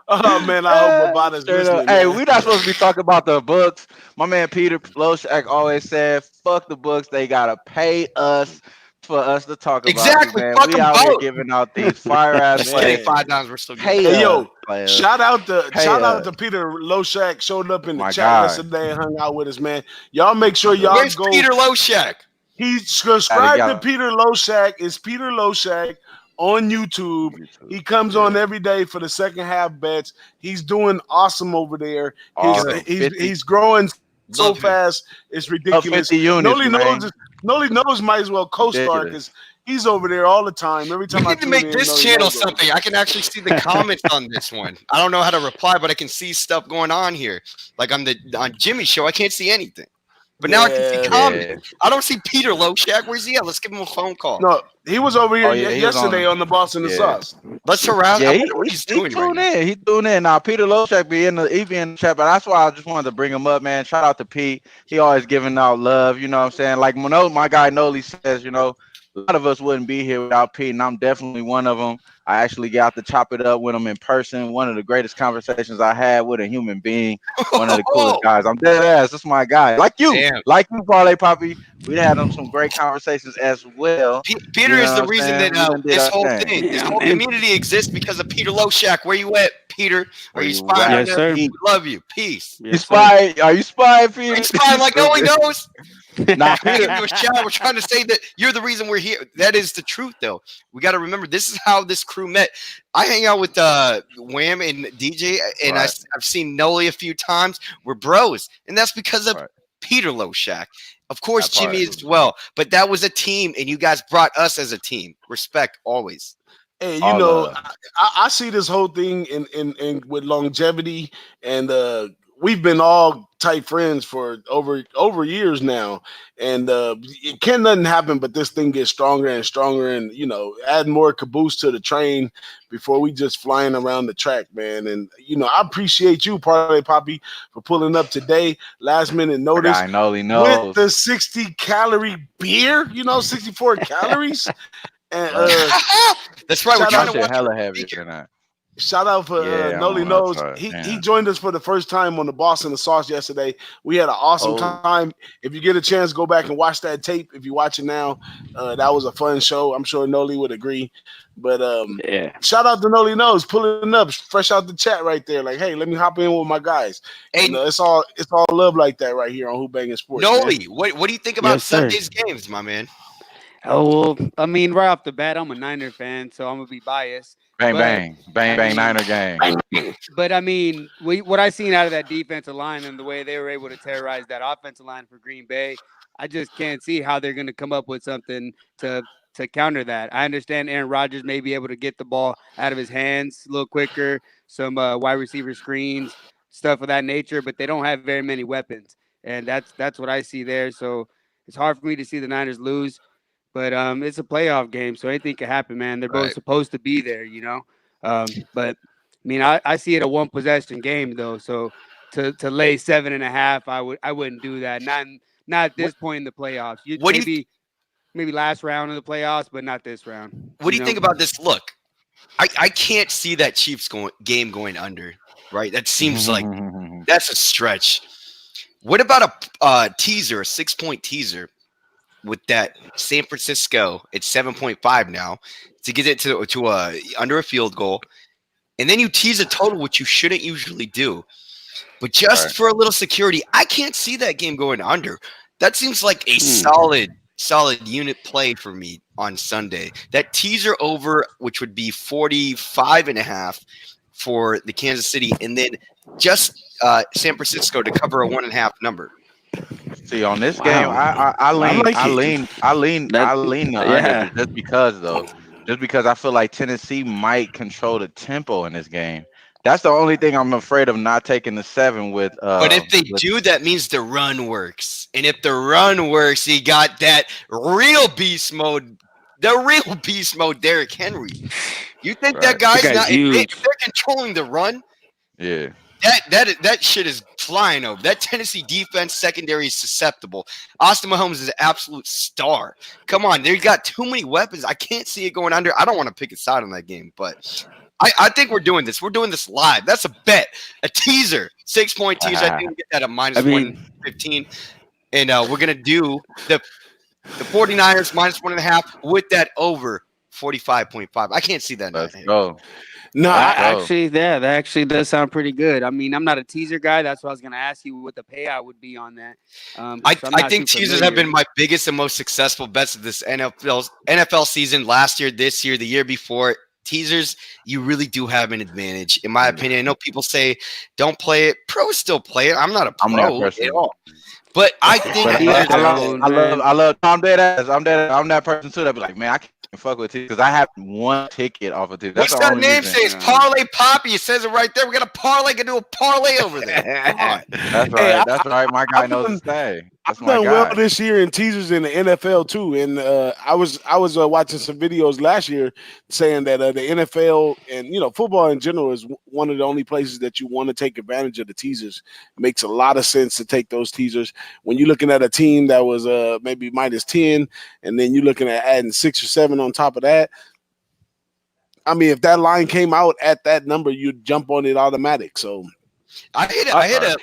Oh man, I hope Bovada's listening. Hey, we're not supposed to be talking about the books. My man Peter Loshak always said, fuck the books. They gotta pay us for us to talk about exactly. It, man. We out here giving out these fire ass plays. $5 we're still hey yo, shout out to Peter Loshak. Showed up in the chat yesterday and hung out with us, man. Y'all make sure y'all Where's go. Peter Loshak? He's subscribed to Peter Loshak. It's Peter Loshak on YouTube. He comes on every day for the second half bets. He's doing awesome over there. He's growing so fast, it's ridiculous. Noli knows might as well co-star because he's over there all the time. Every time I need to make this channel something. I can actually see the comments on this one. I don't know how to reply, but I can see stuff going on here. Like on Jimmy's show, I can't see anything. But now I can see comments. I don't see Peter Loshak. Where's he at? Let's give him a phone call. No, he was over here yesterday on the Boss and the Sauce. Let's harass him. He's doing right He's doing it. Now, Peter Loshak be in the chat, but that's why I just wanted to bring him up, man. Shout out to Pete. He always giving out love, you know what I'm saying? Like my guy Noli says, you know, a lot of us wouldn't be here without Pete, and I'm definitely one of them. I actually got to chop it up with him in person. One of the greatest conversations I had with a human being. One of the coolest guys. I'm dead ass. That's my guy. Like you, Parlay Poppy. We had some great conversations as well. Peter is the reason that this whole thing, this whole community exists because of Peter Loshak. Where you at, Peter? Are you spying? Yes, sir. We love you. Peace. You spy? Are you spying, Peter? Are you spying like no one knows? Nah, Peter, we're trying to say that you're the reason we're here. That is the truth, though. We got to remember this is how this crew met. I hang out with Wham and DJ, and I've seen Noli a few times. We're bros, and that's because of Peter Loshak. Of course, Jimmy as well. But that was a team, and you guys brought us as a team. Respect always. Hey, you know, I see this whole thing in with longevity, and we've been all tight friends for over years now, and it can nothing happen but this thing gets stronger and stronger, and you know, add more caboose to the train before we just flying around the track, man. And you know, I appreciate you, Parlay Poppy, for pulling up today, last minute notice. I know he knows with the 60-calorie beer, you know, 64 calories. And that's right. We're trying to watch hella heavy tonight. Shout out for Noli Knows. He joined us for the first time on the Boss and the Sauce yesterday. We had an awesome time. If you get a chance, go back and watch that tape. If you watch it now, that was a fun show. I'm sure Noli would agree. But shout out to Noli Knows pulling up fresh out the chat right there. Like, hey, let me hop in with my guys. Hey, and, it's all love like that right here on Who-Bangin Sports. Noli, what do you think about Sunday's games, my man? Oh, well, I mean, right off the bat, I'm a Niner fan, so I'm gonna be biased. Bang, Niner game. But I mean, what I seen out of that defensive line and the way they were able to terrorize that offensive line for Green Bay, I just can't see how they're gonna come up with something to to counter that. I understand Aaron Rodgers may be able to get the ball out of his hands a little quicker, some wide receiver screens, stuff of that nature, but they don't have very many weapons, and that's what I see there. So it's hard for me to see the Niners lose, but it's a playoff game, so anything can happen, man. They're both supposed to be there, but I mean, I see it a one possession game though, so to lay 7.5, I wouldn't do that. Not at this point in the playoffs. Maybe last round of the playoffs, but not this round. What do you think about this? Look, I can't see that Chiefs game going under, right? That seems like that's a stretch. What about a teaser, a 6-point teaser with that San Francisco at 7.5 now to get it to under a field goal, and then you tease a total, which you shouldn't usually do, but just for a little security, I can't see that game going under. That seems like a solid unit play for me on Sunday. That teaser over, which would be 45.5 for the Kansas City, and then just San Francisco to cover a 1.5 number. See, on this game, I lean under just because I feel like Tennessee might control the tempo in this game. That's the only thing I'm afraid of not taking the 7 with. But if they do, that means the run works. And if the run works, he got that real beast mode, Derrick Henry. You think that guy's not? If they're controlling the run, yeah. That shit is flying over. That Tennessee defense secondary is susceptible. Austin Mahomes is an absolute star. Come on, they got too many weapons. I can't see it going under. I don't want to pick a side on that game, but I think we're doing this. We're doing this live. That's a bet. A teaser. 6-point teaser. I think we get that at minus 115. And we're going to do the 49ers minus 1.5 with that over 45.5. I can't see that. Let's go. No, that actually does sound pretty good. I mean, I'm not a teaser guy. That's what I was going to ask you what the payout would be on that. I think teasers have been my biggest and most successful bets of this NFL season last year, this year, the year before. Teasers, you really do have an advantage, in my opinion. I know people say don't play it. Pros still play it. I'm not a pro at all. But I think I love Tom Deadass. I'm that person too that be like, man, I can't fuck with it because I have one ticket off of it. What's that name say? It's Parlay Poppy. It says it right there. We're gonna parlay and do a parlay over there. Come on. That's right. That's right. My guy knows his stay. I've done well this year in teasers in the NFL too, and I was watching some videos last year saying that the NFL and football in general is one of the only places that you want to take advantage of the teasers. It makes a lot of sense to take those teasers when you're looking at a team that was maybe minus 10, and then you're looking at adding 6 or 7 on top of that. I mean, if that line came out at that number, you'd jump on it automatic. So. I hit a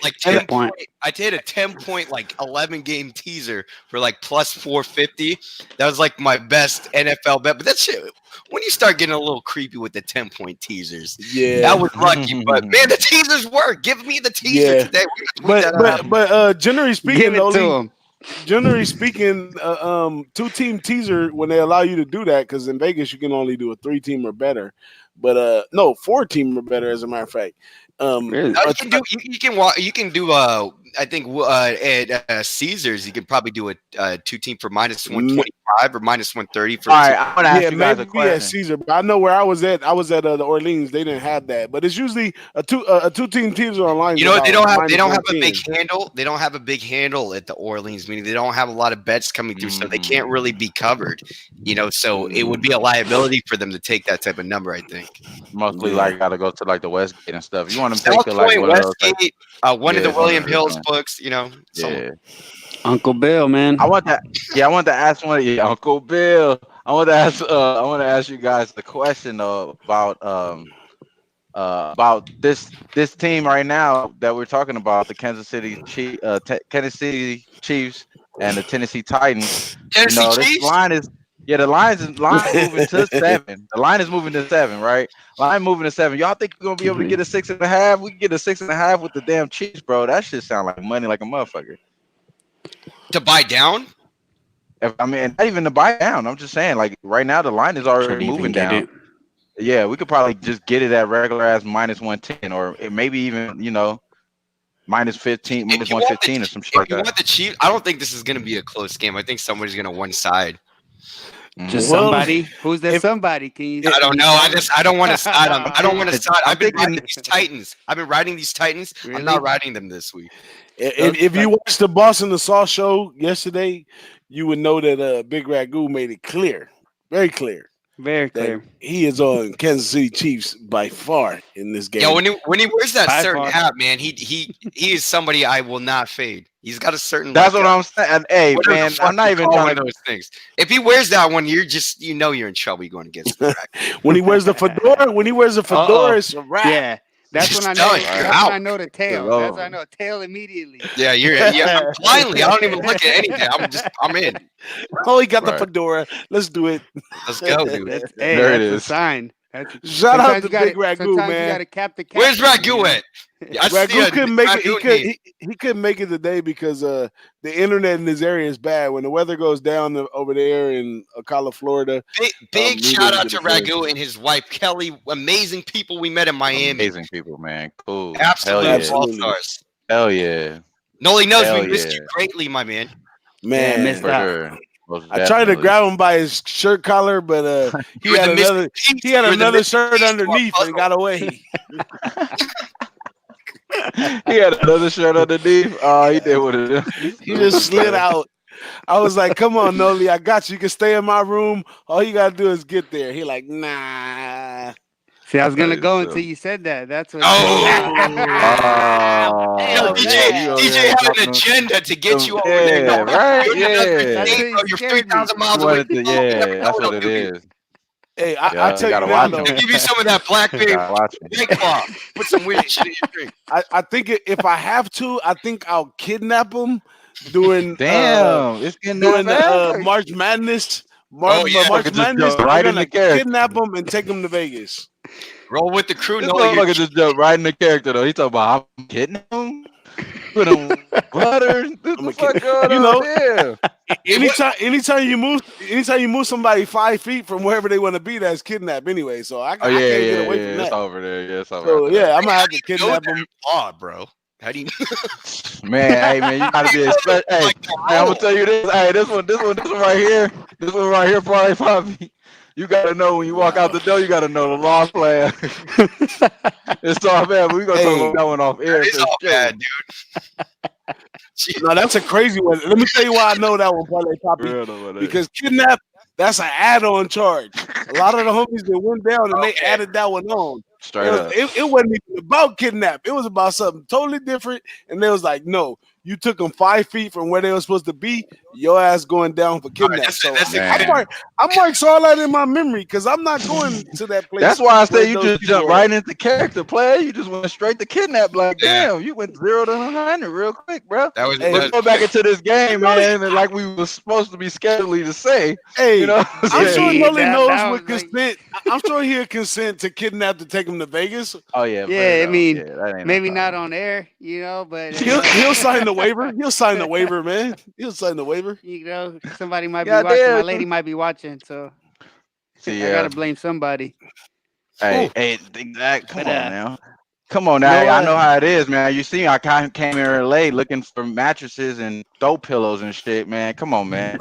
10-point. I hit a 10-point 11-game teaser for plus 450. That was my best NFL bet. But that shit, when you start getting a little creepy with the 10-point teasers, that was lucky. But man, the teasers work. Give me the teaser today. But generally speaking, generally speaking, 2-team teaser when they allow you to do that, because in Vegas you can only do a 3-team or better. But 4-team or better, as a matter of fact. Really? You can do I think at Caesars you can probably do a 2-team for minus 125 or minus 130 for. All right, I'm gonna ask you guys a question. At Caesar, but I know where I was at. I was at the Orleans. They didn't have that, but it's usually a 2-team teaser online. They don't have a big handle. They don't have a big handle at the Orleans, meaning they don't have a lot of bets coming through, so they can't really be covered. So it would be a liability for them to take that type of number. I think mostly gotta go to the Westgate and stuff. You want them to South take Point, Westgate, one of the William Hill's books. Uncle Bill, man. I want to ask one of you, Uncle Bill. I want to ask you guys the question about this team right now that we're talking about, the Kansas City Chiefs and the Tennessee Titans. Chiefs? The line is moving to 7. The line is moving to 7, right? Line moving to 7. Y'all think we're gonna be able to get a 6.5? We can get a 6.5 with the damn Chiefs, bro. That shit sound like money, like a motherfucker. To buy down? Not even to buy down. I'm just saying, right now the line is already moving down. Yeah, we could probably just get it at regular ass minus 110, or maybe even minus 15, minus 115, or some shit like that. If you want the Chiefs, I don't think this is gonna be a close game. I think somebody's gonna one side. Just somebody. Who's that somebody? Can you? I don't know. I don't want to side on. I don't want to side. I've been riding these Titans. Really? I'm not riding them this week. If you watched the Boss and the Sauce show yesterday, you would know that Big Ragu made it clear, very clear. Very clear. He is on Kansas City Chiefs by far in this game. Yeah, when he wears that certain hat, man, he is somebody I will not fade. He's got a certain. That's what I'm saying. Hey, man, I'm not even one of those things. If he wears that one, you're in trouble. You're going against the when he wears the fedora, it's a wrap. Yeah. That's when I know. That's when I know the tail. That's when I know tail immediately. Yeah, I'm blindly. I don't even look at anything. I'm in. Oh, he got the fedora. Let's do it. Let's go, dude. There it is. A sign. Shout out to Big Ragu, man. You gotta cap the cap. Where's Ragu at? Ragu couldn't make it. He couldn't make it today because the internet in his area is bad. When the weather goes down over there in Ocala, Florida. Big shout out to Ragu and his wife Kelly. Amazing people we met in Miami. Amazing people, man. Cool. Absolutely all-stars. Hell yeah. Noli knows we missed you greatly, my man. Man, missed out. Sure. I tried to grab him by his shirt collar, but he had another shirt underneath and got away. He had another shirt underneath. Oh, he did what it is. He just slid out. I was like, "Come on, Noli, I got you. You can stay in my room. All you gotta do is get there." He like, "Nah." See, I was gonna go until you said that. That's what. DJ had an agenda to get you over there. Right? Yeah. You're 3,000 miles away. Yeah, that's what it is. Hey, I tell you now, though. Give you some of that blackberry. Put some weird shit in your drink. I think if I have to, I think I'll kidnap him during March Madness. March Madness. Right in the character. Kidnap him and take him to Vegas. Roll with the crew. This motherfucker just jumped right in the character though. He talking about I'm kidding him. Put him butter. Anytime you move somebody 5 feet from wherever they want to be, that's kidnap anyway. So I can't get away from that. It's over there. Yeah, it's over so yeah, I'm gonna have to kidnap him. Bro. How do you? Man, hey man, you gotta be expect. Hey, man, I'm gonna tell you this. Hey, this one right here, probably Poppy. You gotta know when you walk out the door. You gotta know the law plan. It's all bad. We gonna talk about that one off air. It's all bad, dude. No, that's a crazy one. Let me tell you why I know that one, Poppy. Because kidnap, that's an add-on charge. A lot of the homies that went down and they added that one on. Straight up. It wasn't even about kidnap. It was about something totally different. And they was like, no, you took them 5 feet from where they were supposed to be. Your ass going down for kidnap. I marked all that in my memory because I'm not going to that place. That's why I say you just jumped right into character play. You just went straight to kidnap. Like, damn, you went 0 to 100 real quick, bro. Let's go back into this game, man. And like we were supposed to be scheduled to say. Hey, you know, I'm sure Noli knows with consent. I'm sure he'll consent to kidnap to take him to Vegas. Oh yeah, yeah. I mean, maybe not on air, you know, but he'll sign the waiver. He'll sign the waiver, man. He'll sign the waiver. You know, somebody might be watching. My lady might be watching, so I gotta blame somebody. Hey, come on now. Come on now. I know how it is, man. You see, I came here late looking for mattresses and throw pillows and shit, man. Come on, man.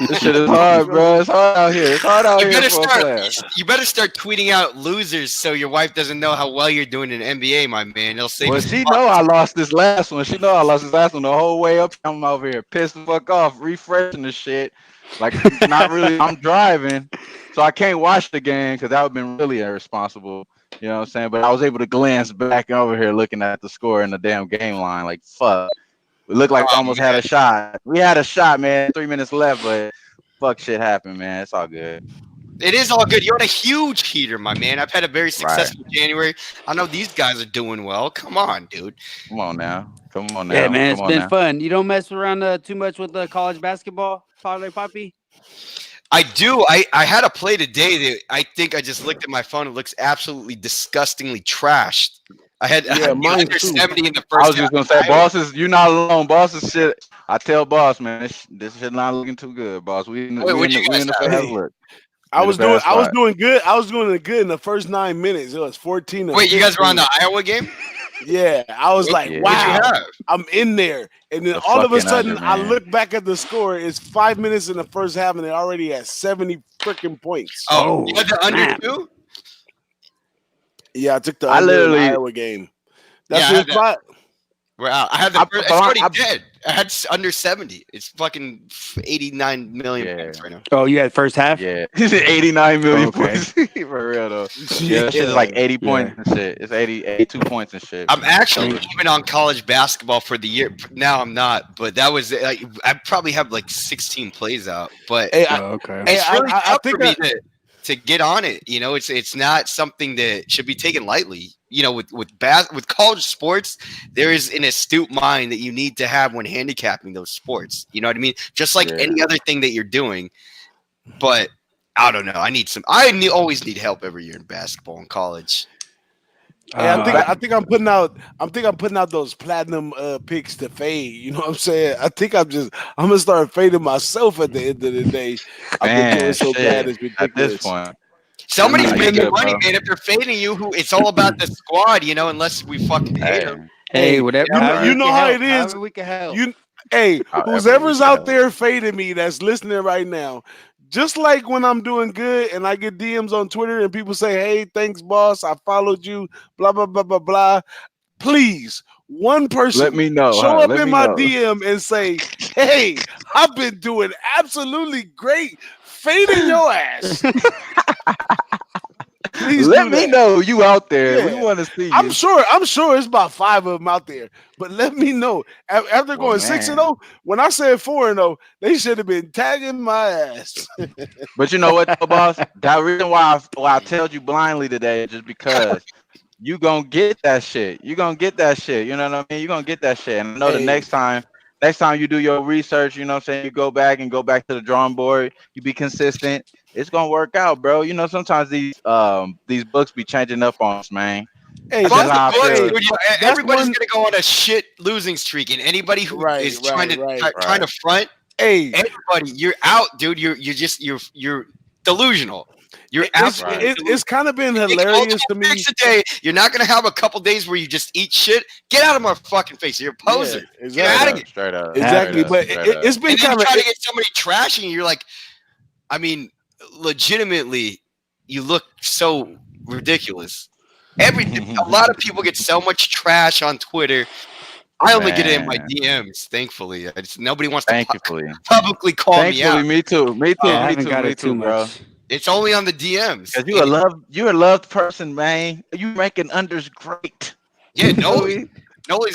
This shit is hard, bro. It's hard out here. It's hard out here for a player. You better start tweeting out losers so your wife doesn't know how well you're doing in NBA, my man. They'll say. Well, she know I lost this last one. She know I lost this last one the whole way up. I'm over here pissed the fuck off, refreshing the shit. Like, not really. I'm driving, so I can't watch the game because that would have been really irresponsible. You know what I'm saying? But I was able to glance back over here looking at the score in the damn game line. Like, fuck. We looked like we almost had a shot. We had a shot, man. 3 minutes left, but fuck shit happened, man. It's all good. It is all good. You're on a huge heater, my man. I've had a very successful January. I know these guys are doing well. Come on, dude. Come on now. Yeah, man. It's been fun. You don't mess around too much with college basketball, Parlay Poppy? I do. I had a play today that I think I just looked at my phone. It looks absolutely disgustingly trashed. I had mine under 70 in the first. I was just gonna say, bosses, you're not alone. Bosses shit. I tell boss, man, this shit not looking too good, boss. We in the fast look. I was doing good. I was doing good in the first 9 minutes. It was 14. Wait, you guys were on the Iowa game? Yeah, I was like, Yeah. wow, I'm in there. And then The all of a fucking sudden, under, I man. look back at the score. It's 5 minutes in the first half, and they're already at 70 freaking points. Oh, you had the under too? Yeah, I took the I under in the literally- Iowa game. That's Yeah, I your had that. spot. Wow, I had the. I- It's but I- already I- dead. I had under 70. It's fucking 89 million Yeah. points right now. Oh, you had first half? Yeah, 89 million Okay. points for real though. Yeah, that shit is like 80 points and shit. It's 82 points and shit. I'm actually even on college basketball for the year. Now I'm not, but that was like I probably have like 16 plays out. But Hey, okay. it's really I tough think for me to get on it. You know, it's not something that should be taken lightly. You know, with college sports, there is an astute mind that you need to have when handicapping those sports. You know what I mean? Just like any other thing that you're doing. But I don't know. I always need help every year in basketball in college. Hey, I think I'm putting out those platinum picks to fade. You know what I'm saying? I think I'm gonna start fading myself at the end of the day. I've been doing so bad, it's ridiculous. At this point. Somebody's making good, money, bro. man. If they're fading you, it's all about the squad, you know. Unless we fucking hate them. Hey, whatever. You know how it is. However we can help. Hey, However whoever's we can out help. there fading me that's listening right now, just like when I'm doing good and I get DMs on Twitter and people say, "Hey, thanks, boss. I followed you." Blah blah blah blah blah. Please, one person Let me know. show huh? up Let in me my know. DM and say, "Hey, I've been doing absolutely great, fading your ass." Please Let do me that. know you out there. We Yeah. want to see you. I'm sure it's about 5 of them out there. But let me know. After going 6-0, when I said 4-0, they should have been tagging my ass. But you know what, though, boss? That reason why I told you blindly today is just because you gonna get that shit. You gonna get that shit. You know what I mean? You gonna get that shit. And I know the next time you do your research, you know what I'm saying, you go back to the drawing board, you be consistent, it's gonna work out, bro. You know, sometimes these books be changing up on us, man. Hey, That's just how I feel. Dude, everybody's gonna go on a shit losing streak, and anybody who is trying to front, everybody, you're out, dude. You're delusional. You're absolutely. It's kind of been hilarious to me. A day, you're not gonna have a couple days where you just eat shit. Get out of my fucking face. You're a poser. Yeah, exactly. Get out of here. Straight up. Exactly, but it's been and then kind you of try to get somebody trashing you. You're like, I mean, legitimately, you look so ridiculous. A lot of people get so much trash on Twitter. I only get it in my DMs. Thankfully, nobody wants to publicly call me out. Me too. Me too, bro. It's only on the DMs. Because you're a loved person, man. You making unders great. Yeah, Nolan's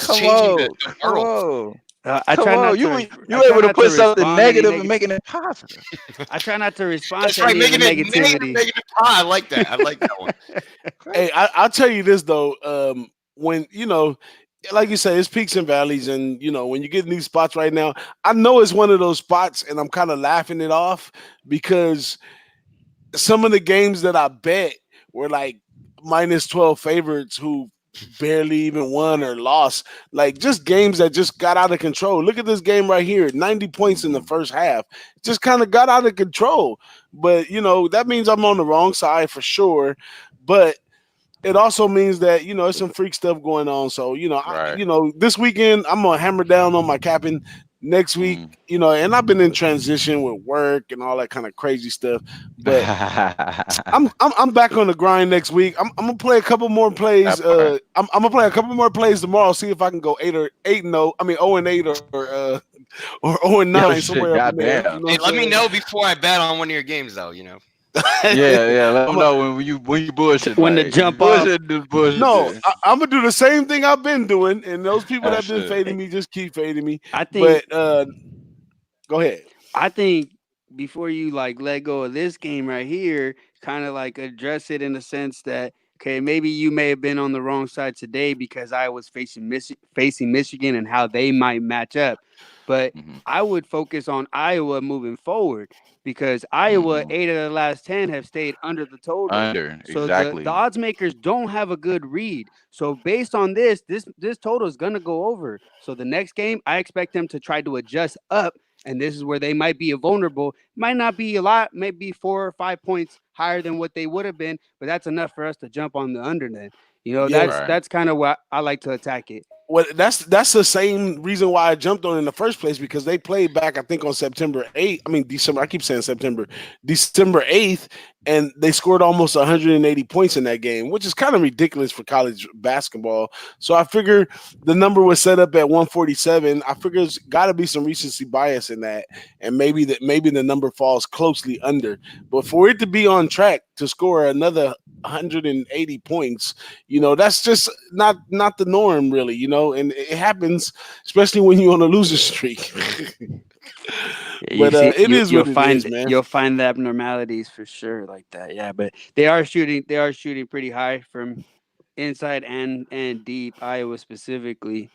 changing the world. I try not you to. able to put something negative and making it positive. I try not to respond That's to right, any of the making it negativity. negative. I like that. I like that one. Hey, I'll tell you this though. When like you say, it's peaks and valleys, and when you get in these spots right now, I know it's one of those spots, and I'm kind of laughing it off because some of the games that I bet were like minus 12 favorites who barely even won or lost, like just games that just got out of control. Look at this game right here, 90 points in the first half. Just kind of got out of control. But that means I'm on the wrong side for sure. But it also means that it's some freak stuff going on. So this weekend I'm gonna hammer down on my capping. Next week, and I've been in transition with work and all that kind of crazy stuff. But I'm back on the grind next week. I'm gonna play a couple more plays. I'm gonna play a couple more plays tomorrow. See if I can go 8-0. I mean 0-8 or 0-9 somewhere up in there. Hey, let me know before I bet on one of your games, though. Yeah. Let them know when you bullshit. When the jump off. No, I'm gonna do the same thing I've been doing, and those people that have been fading me just keep fading me. I think. But go ahead. I think before you let go of this game right here, kind of address it in the sense that maybe you may have been on the wrong side today because I was facing Michigan and how they might match up, but I would focus on Iowa moving forward. Because Iowa, 8 of the last 10 have stayed under the total. So the odds makers don't have a good read. So based on this total is going to go over. So the next game, I expect them to try to adjust up. And this is where they might be vulnerable. Might not be a lot, maybe 4 or 5 points higher than what they would have been, but that's enough for us to jump on the under then. Yeah, That's kind of what I like to attack it. well, that's the same reason why I jumped on it in the first place because they played back, I think, on September 8th. I mean, December. I keep saying September, December 8th, and they scored almost 180 points in that game, which is kind of ridiculous for college basketball. So I figure the number was set up at 147. I figure there's got to be some recency bias in that, and maybe the number falls closely under. But for it to be on track to score another 180 points, that's just not the norm, really. And it happens, especially when you're on a losing streak. You But see, it is what it is, man. you'll find the abnormalities for sure like that. Yeah, but they are shooting pretty high from inside and deep. Iowa specifically.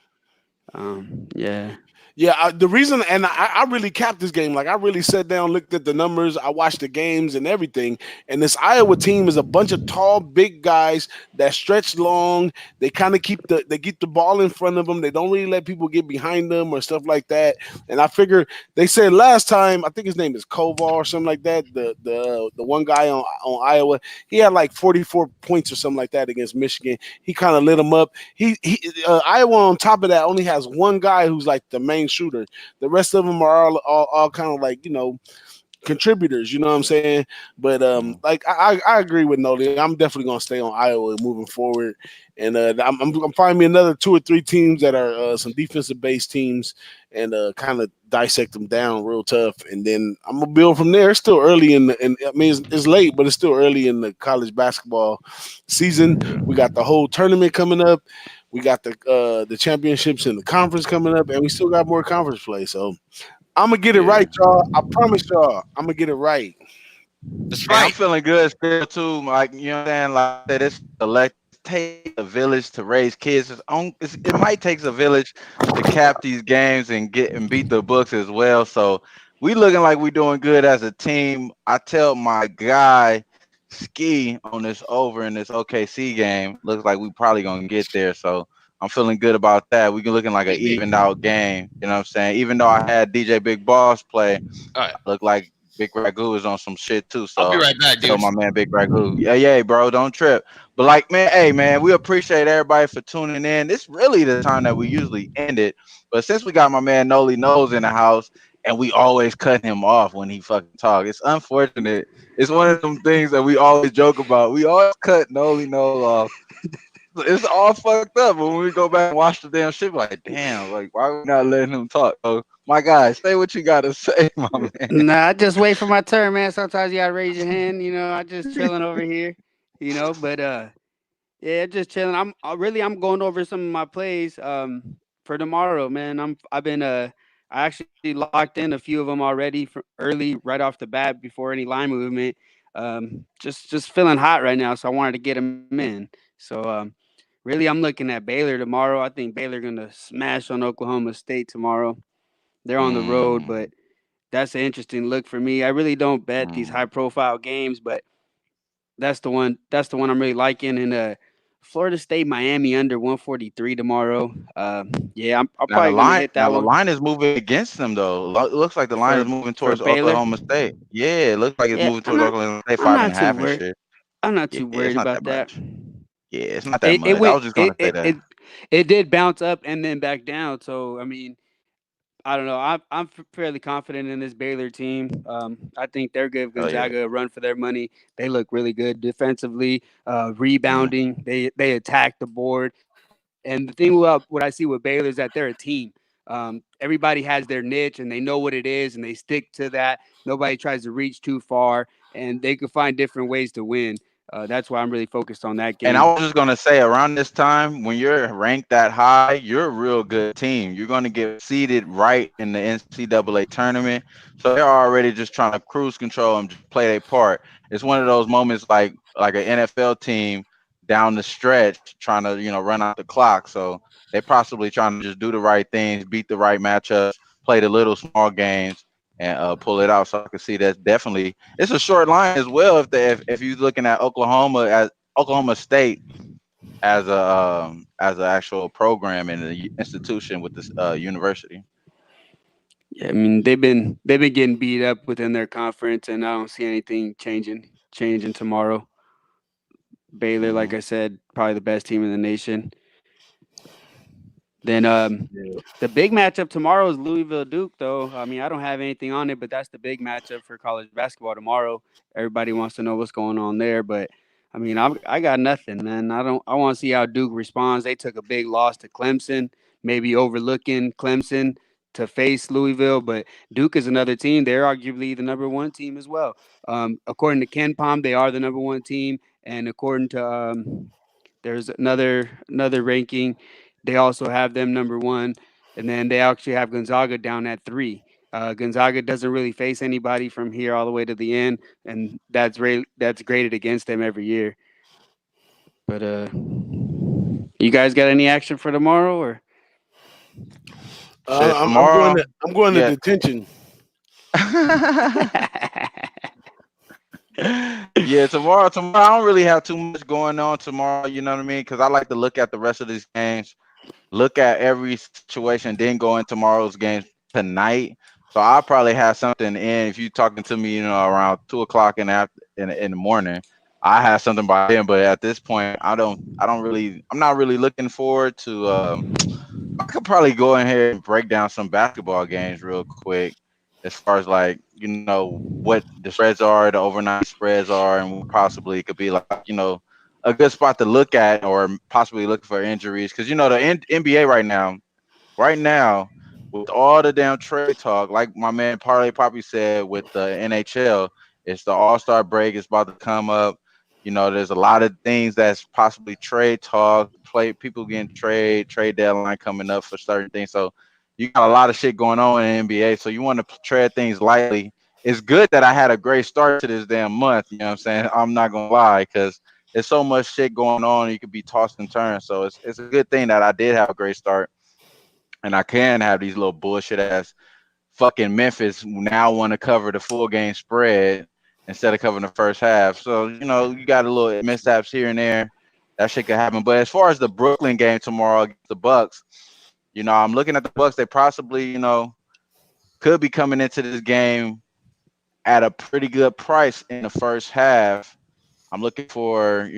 Yeah. Yeah, the reason, and I really capped this game. Like, I really sat down, looked at the numbers, I watched the games and everything. And this Iowa team is a bunch of tall, big guys that stretch long. They kind of keep the ball in front of them. They don't really let people get behind them or stuff like that. And I figure they said last time, I think his name is Koval or something like that. The one guy on Iowa, he had like 44 points or something like that against Michigan. He kind of lit them up. Iowa on top of that only has one guy who's like the main shooter. The rest of them are all kind of like contributors. You know what I'm saying? But like I agree with Noli. I'm definitely gonna stay on Iowa moving forward, and I'm finding me another 2 or 3 teams that are some defensive based teams, and kind of dissect them down real tough, and then I'm gonna build from there. It's still early I mean it's late, but it's still early in the college basketball season. We got the whole tournament coming up. We got the championships in the conference coming up, and we still got more conference play. So I'm gonna get it right, y'all. I promise y'all, I'm gonna get it right. That's Man, I'm right. feeling good still too. Like what I'm saying, like I said, it's elect take a village to raise kids. It might take a village to cap these games and get and beat the books as well. So we looking like we doing good as a team. I tell my guy Ski on this over in this OKC game. Looks like we probably gonna get there. So I'm feeling good about that. We looking like an evened out game. You know what I'm saying? Even though I had DJ Big Boss play, All right. look like Big Ragu is on some shit too. I'll be So right back, tell dude. my man Big Ragu, yeah, bro, don't trip. But like, man, hey, man, we appreciate everybody for tuning in. It's really the time that we usually end it, but since we got my man Noli Nose in the house, and we always cut him off when he fucking talk, it's unfortunate. It's one of them things that we always joke about. We always cut Noli Nose off. It's all fucked up. But when we go back and watch the damn shit, like, damn, like, why are we not letting him talk? So, my guy, say what you gotta say, my man. Nah, I just wait for my turn, man. Sometimes you gotta raise your hand. I just chilling over here. But yeah, just chilling. I'm going over some of my plays for tomorrow, man. I actually locked in a few of them already for early, right off the bat before any line movement. Just feeling hot right now, so I wanted to get them in. So really, I'm looking at Baylor tomorrow. I think Baylor gonna smash on Oklahoma State tomorrow. They're on the road, Mm, but that's an interesting look for me. I really don't bet these high mm. profile games, but that's the one. That's the one I'm really liking. And Florida State, Miami under 143 tomorrow. Yeah, I'm Now probably gonna hit now that the one line is moving against them though. It looks like the line is moving for towards Baylor. Oklahoma State. Yeah, it looks like it's Yeah, moving towards Oklahoma State I'm five and not a too half and worried. shit. I'm not Yeah, too it's worried not about that that. much. Yeah, it's not that It much. I went was just gonna say that. it did bounce up and then back down. So I mean, I don't know. I'm fairly confident in this Baylor team. I think they're give Oh yeah. Gonzaga a run for their money. They look really good defensively, Mm. rebounding. They attack the board. And the thing about what I see with Baylor is that they're a team. Everybody has their niche and they know what it is and they stick to that. Nobody tries to reach too far and they can find different ways to win. That's why I'm really focused on that And I game. was just gonna say, around this time, when you're ranked that high, you're a real good team. You're gonna get seeded right in the NCAA tournament. So they're already just trying to cruise control and just play their part. It's one of those moments like an NFL team down the stretch trying to run out the clock. So they're possibly trying to just do the right things, beat the right matchups, play the little small games, and pull it out. So I can see that's definitely it's a short line as well. If you're looking at Oklahoma State as an actual program and an institution with this university. Yeah, I mean they've been getting beat up within their conference, and I don't see anything changing. changing tomorrow. Baylor, like I said, probably the best team in the nation. Then the big matchup tomorrow is Louisville Duke, though. I mean, I don't have anything on it, but that's the big matchup for college basketball tomorrow. Everybody wants to know what's going on there, but I mean, I got nothing, man. I want to see how Duke responds. They took a big loss to Clemson, maybe overlooking Clemson to face Louisville, but Duke is another team. They're arguably the number one team as well. According to Ken Palm, they are the number one team, and according to there's another ranking. They also have them number one, and then they actually have Gonzaga down at three. Gonzaga doesn't really face anybody from here all the way to the end, and that's graded against them every year. But you guys got any action for tomorrow or? Tomorrow, I'm going to detention. Yeah, tomorrow I don't really have too much going on tomorrow. You know what I mean? Because I like to look at the rest of these games, look at every situation, then go in tomorrow's games tonight. So I'll probably have something in if you talking to me, around 2 o'clock in the morning. I have something by then, but at this point, I'm not really looking forward to. I could probably go in here and break down some basketball games real quick, as far as like what the spreads are, the overnight spreads are, and what possibly could be like a good spot to look at, or possibly looking for injuries, because the NBA right now, with all the damn trade talk, like my man Parlay Poppy said with the NHL, it's the All-Star break. It's about to come up. There's a lot of things that's possibly trade talk, people getting trade deadline coming up for certain things. So you got a lot of shit going on in the NBA. So you want to tread things lightly. It's good that I had a great start to this damn month. You know what I'm saying? I'm not gonna lie, because there's so much shit going on. You could be tossed and turned. So it's a good thing that I did have a great start, and I can have these little bullshit ass fucking Memphis now want to cover the full game spread instead of covering the first half. So, you got a little mishaps here and there. That shit could happen. But as far as the Brooklyn game tomorrow against the Bucks, I'm looking at the Bucks. They possibly, could be coming into this game at a pretty good price in the first half. I'm looking for,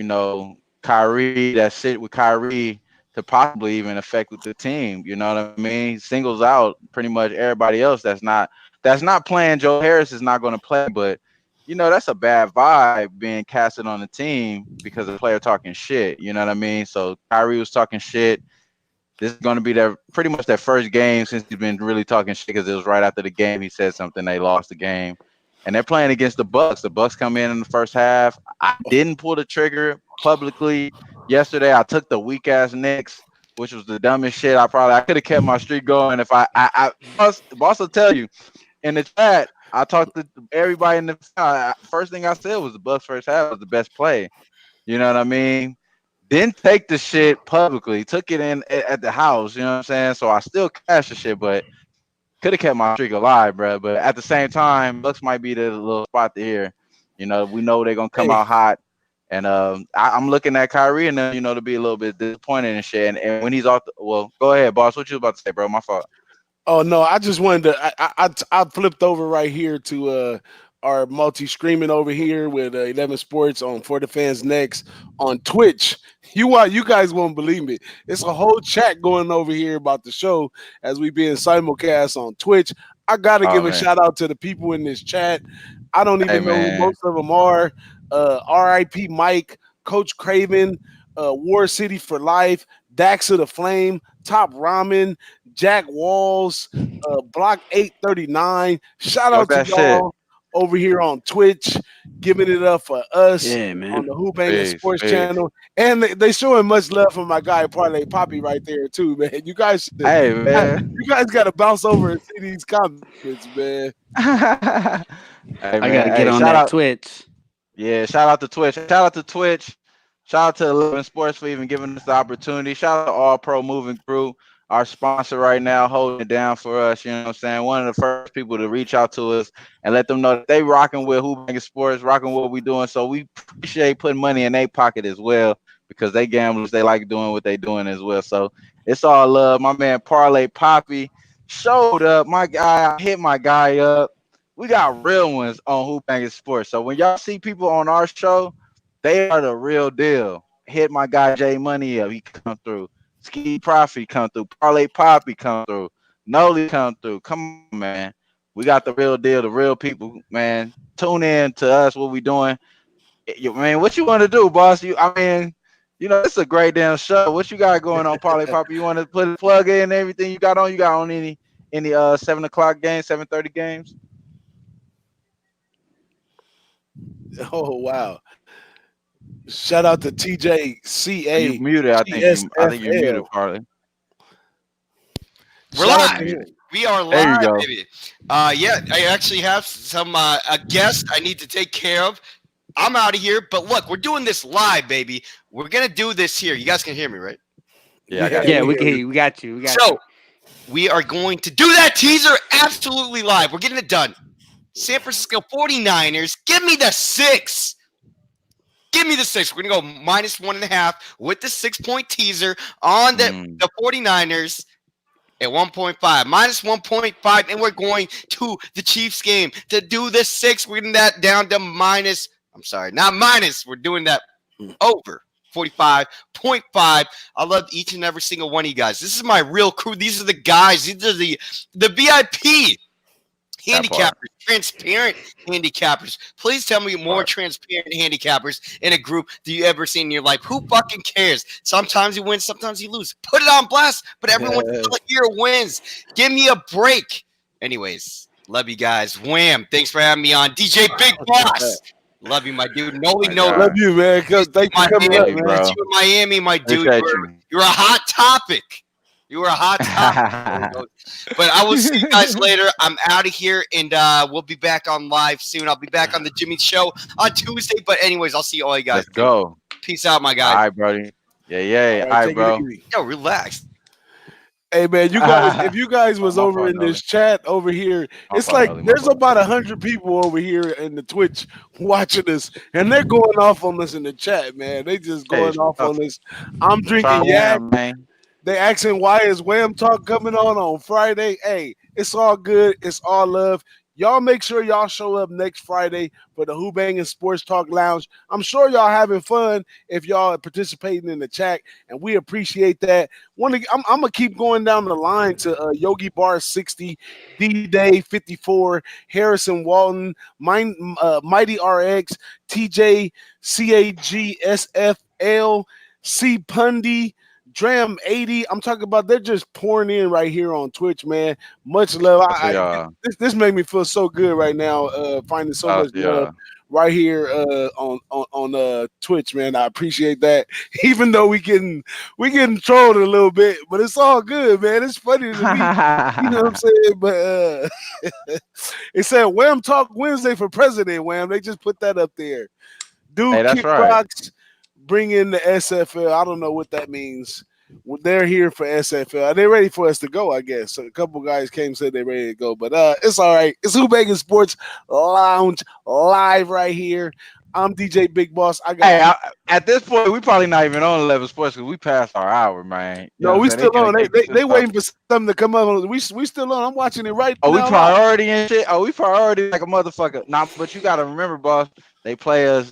Kyrie, that sit with Kyrie, to possibly even affect with the team. You know what I mean? Singles out pretty much everybody else that's not playing. Joe Harris is not going to play, but that's a bad vibe being casted on the team because the player talking shit. You know what I mean? So Kyrie was talking shit. This is going to be pretty much their first game since he's been really talking shit, because it was right after the game he said something. They lost the game, and they're playing against the Bucks. The Bucks come in the first half. I didn't pull the trigger publicly yesterday. I took the weak ass Knicks, which was the dumbest shit. I could have kept my streak going if boss will tell you in the chat. I talked to everybody in the first thing I said was the Bucks first half was the best play. You know what I mean? Didn't take the shit publicly. Took it in at the house. You know what I'm saying? So I still cashed the shit, but could have kept my streak alive, bro. But at the same time, Bucks might be the little spot to here. We know they're gonna come out hot, and I'm looking at Kyrie and them, to be a little bit disappointed and shit. And when he's off, well, go ahead, boss. What you about to say, bro? My fault. Oh no, I just wanted to. I flipped over right here to our multi screaming over here with 11 Sports on For the Fans Next on Twitch. You guys won't believe me. It's a whole chat going over here about the show as we being simulcast on Twitch. I gotta give a shout out to the people in this chat. I don't even know who most of them are. R.I.P. Mike, Coach Craven, War City for Life, Dax of the Flame, Top Ramen, Jack Walls, Block 839. Shout out to y'all over here on Twitch, giving it up for us on the Who-Bangin Sports channel. And they showing much love for my guy Parlay Poppy right there too, man. You guys you guys gotta bounce over and see these comments, man. I gotta get on that Twitch. Yeah, shout out to Twitch. Shout out to 11 Sports for even giving us the opportunity. Shout out to All Pro Moving Crew, our sponsor right now, holding it down for us. You know what I'm saying? One of the first people to reach out to us and let them know that they rocking with Who-Bangin Sports, rocking what we doing. So we appreciate putting money in their pocket as well, because they gamblers, they like doing what they doing as well. So it's all love. My man Parlay Poppy showed up. My guy, I hit my guy up. we got real ones on Who-Bangin Sports. So when y'all see people on our show, they are the real deal. Hit my guy Jay Money up, he come through. Ski Profit come through. Parlay Poppy come through. Noli come through. Come on, man. We got the real deal, the real people, man. Tune in to us, what we doing. Man, what you want to do, boss? I mean, it's a great damn show. What you got going on, Parlay Poppy? You want to put a plug in everything you got on? You got on any 7 o'clock games, 7:30 games? Oh wow! Shout out to TJCA. You muted. I think you muted, Parlay. We're live. We are live. There you go. Baby. Yeah, I actually have some a guest I need to take care of. I'm out of here, but look, we're doing this live, baby. We're gonna do this here. You guys can hear me, right? Yeah, we can hear you. We got you. We are going to do that teaser absolutely live. We're getting it done. San Francisco 49ers, give me the 6. Give me the 6. We're going to go -1.5 with the 6-point teaser on the 49ers at 1.5. -1.5, and we're going to the Chiefs game to do the 6. We're getting that down to minus. I'm sorry, not minus. We're doing that over 45.5. I love each and every single one of you guys. This is my real crew. These are the guys. These are the VIP handicappers, transparent handicappers. Please tell me more transparent handicappers in a group do you ever see in your life. Who fucking cares? Sometimes you win, sometimes you lose. Put it on blast, but everyone here wins. Give me a break. Anyways, love you guys. Wham. Thanks for having me on. DJ Big Boss. Love you, my dude. Love you, man. Thank you for coming up, man. You in Miami, my dude. You're a hot topic. You were a hot topic. But I will see you guys later. I'm out of here, and we'll be back on live soon. I'll be back on the Jimmy Show on Tuesday. But anyways, I'll see all you guys. Let's go. Peace out, my guys. All right, buddy. Yeah. All right, bro. Yo, relax. Hey man, you guys, if you guys was over in this chat over here, it's like there's about 100 people over here in the Twitch watching us, and they're going off on us in the chat, man. They just going off on us. I'm drinking yak. They asking why is Wham Talk coming on Friday. Hey, it's all good. It's all love. Y'all make sure y'all show up next Friday for the Who-Bangin Sports Talk Lounge. I'm sure y'all having fun if y'all are participating in the chat, and we appreciate that. I'm going to keep going down the line to Yogi Bar 60, D-Day 54, Harrison Walton, Mighty RX, TJ, CAG, SFL, C. Pundy, Dram 80. I'm talking about they're just pouring in right here on Twitch, man. Much love. This made me feel so good right now. Finding so much love right here on Twitch, man. I appreciate that. Even though we getting trolled a little bit, but it's all good, man. It's funny to me. You know what I'm saying? But it said Wham Talk Wednesday for President. Wham. They just put that up there. Dude, hey, that's right. Rocks. Bring in the SFL. I don't know what that means. They're here for SFL. Are they ready for us to go? I guess so. A couple guys came and said they're ready to go, but it's all right. It's Who-Bangin Sports Lounge live right here. I'm DJ Big Boss. At this point, we probably not even on 11 Sports because we passed our hour, man. No, we still on. They waiting for something to come up. We still on. I'm watching it right now. We priority and shit. We priority like a motherfucker. Nah, but you gotta remember, boss. They play us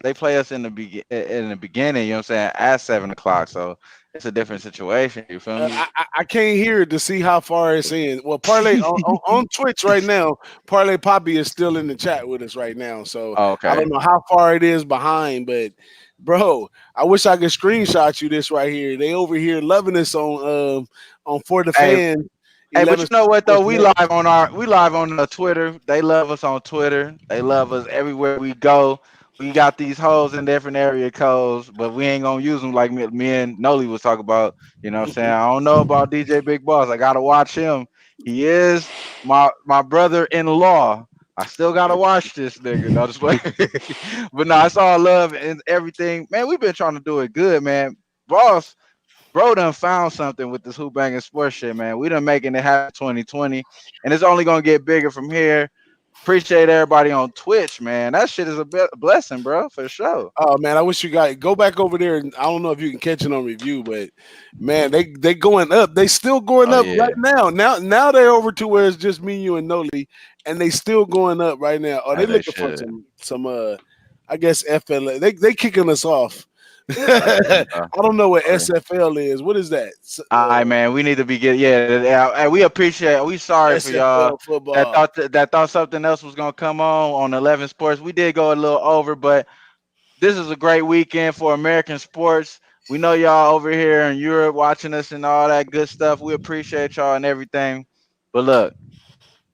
in the beginning. You know what I'm saying? At 7 o'clock. So it's a different situation. You feel me? I can't hear it to see how far it's in. Well, Parlay on Twitch right now. Parlay Poppy is still in the chat with us right now. So I don't know how far it is behind, but bro, I wish I could screenshot you this right here. They over here loving us on For the Fan. Hey, but you know what though? We live on Twitter. They love us on Twitter. They love us everywhere we go. We got these hoes in different area codes, but we ain't gonna use them like me and Noli was talking about. You know what I'm saying? I don't know about DJ Big Boss. I gotta watch him. He is my brother-in-law. I still gotta watch this nigga. No, just wait. But no, it's all love and everything. Man, we've been trying to do it good, man. Boss, bro done found something with this Who-Bangin Sports shit, man. We done making it happen 2020, and it's only gonna get bigger from here. appreciate everybody on Twitch, man. That shit is a blessing, bro, for sure. Oh man, I wish you guys go back over there. And I don't know if you can catch it on review, but man, they going up. They still going up right now. Now they're over to where it's just me, you, and Noli, and they still going up right now. Oh, they looking for some I guess FLA. They kicking us off. I don't know what SFL is. What is that? All right, man. We need to be good. Yeah. We appreciate. We sorry SFL for y'all football. that thought something else was gonna come on 11 Sports. We did go a little over, but this is a great weekend for American sports. We know y'all over here in Europe watching us and all that good stuff. We appreciate y'all and everything. But look,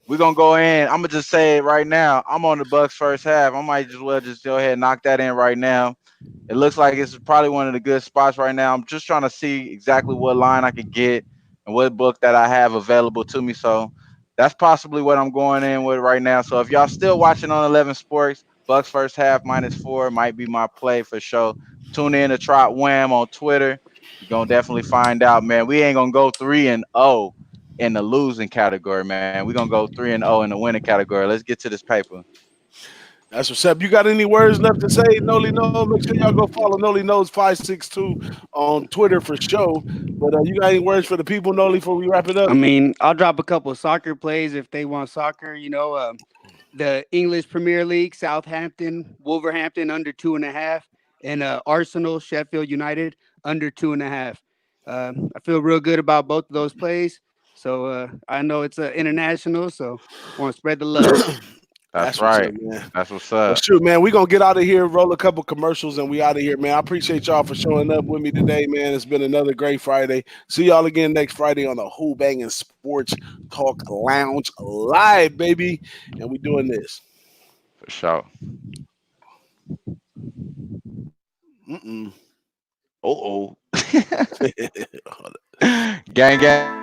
we're gonna go in. I'm gonna just say it right now. I'm on the Bucks first half. I might as well just go ahead and knock that in right now. It looks like it's probably one of the good spots right now. I'm just trying to see exactly what line I could get and what book that I have available to me. So that's possibly what I'm going in with right now. So if y'all still watching on 11 Sports, Bucks first half -4 might be my play for sure. Tune in to Trot Wham on Twitter. You're going to definitely find out, man. We ain't going to go 3-0 in the losing category, man. We're going to go 3-0 in the winning category. Let's get to this paper. That's what's up. You got any words left to say, Noli? No, make sure y'all go follow Noli Knows 562 on Twitter for show. But you got any words for the people, Noli, before we wrap it up? I mean, I'll drop a couple of soccer plays if they want soccer. You know, the English Premier League, Southampton, Wolverhampton under 2.5, and Arsenal, Sheffield United under 2.5. I feel real good about both of those plays. So I know it's international, so I want to spread the love. That's right. Man. That's what's up. Well, shoot, man, we're going to get out of here, roll a couple commercials, and we out of here, man. I appreciate y'all for showing up with me today, man. It's been another great Friday. See y'all again next Friday on the Who-Bangin Sports Talk Lounge live, baby. And we doing this. For sure. Uh-oh. Gang, gang.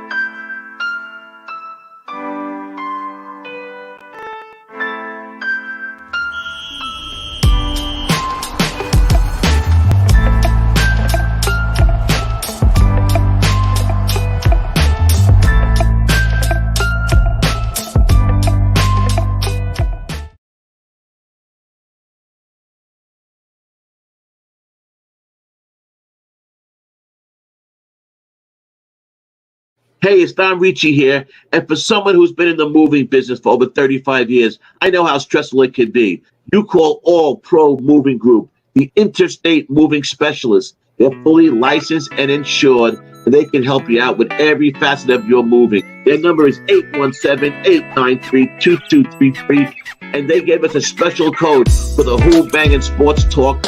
Hey, it's Don Ricci here. And for someone who's been in the moving business for over 35 years, I know how stressful it can be. You call All Pro Moving Group, the interstate moving specialist. They're fully licensed and insured, and they can help you out with every facet of your moving. Their number is 817-893-2233, and they gave us a special code for the Who-Bangin Sports Talk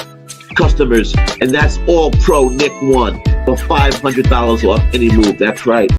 customers, and that's All Pro Nick 1 for $500 off any move. That's right.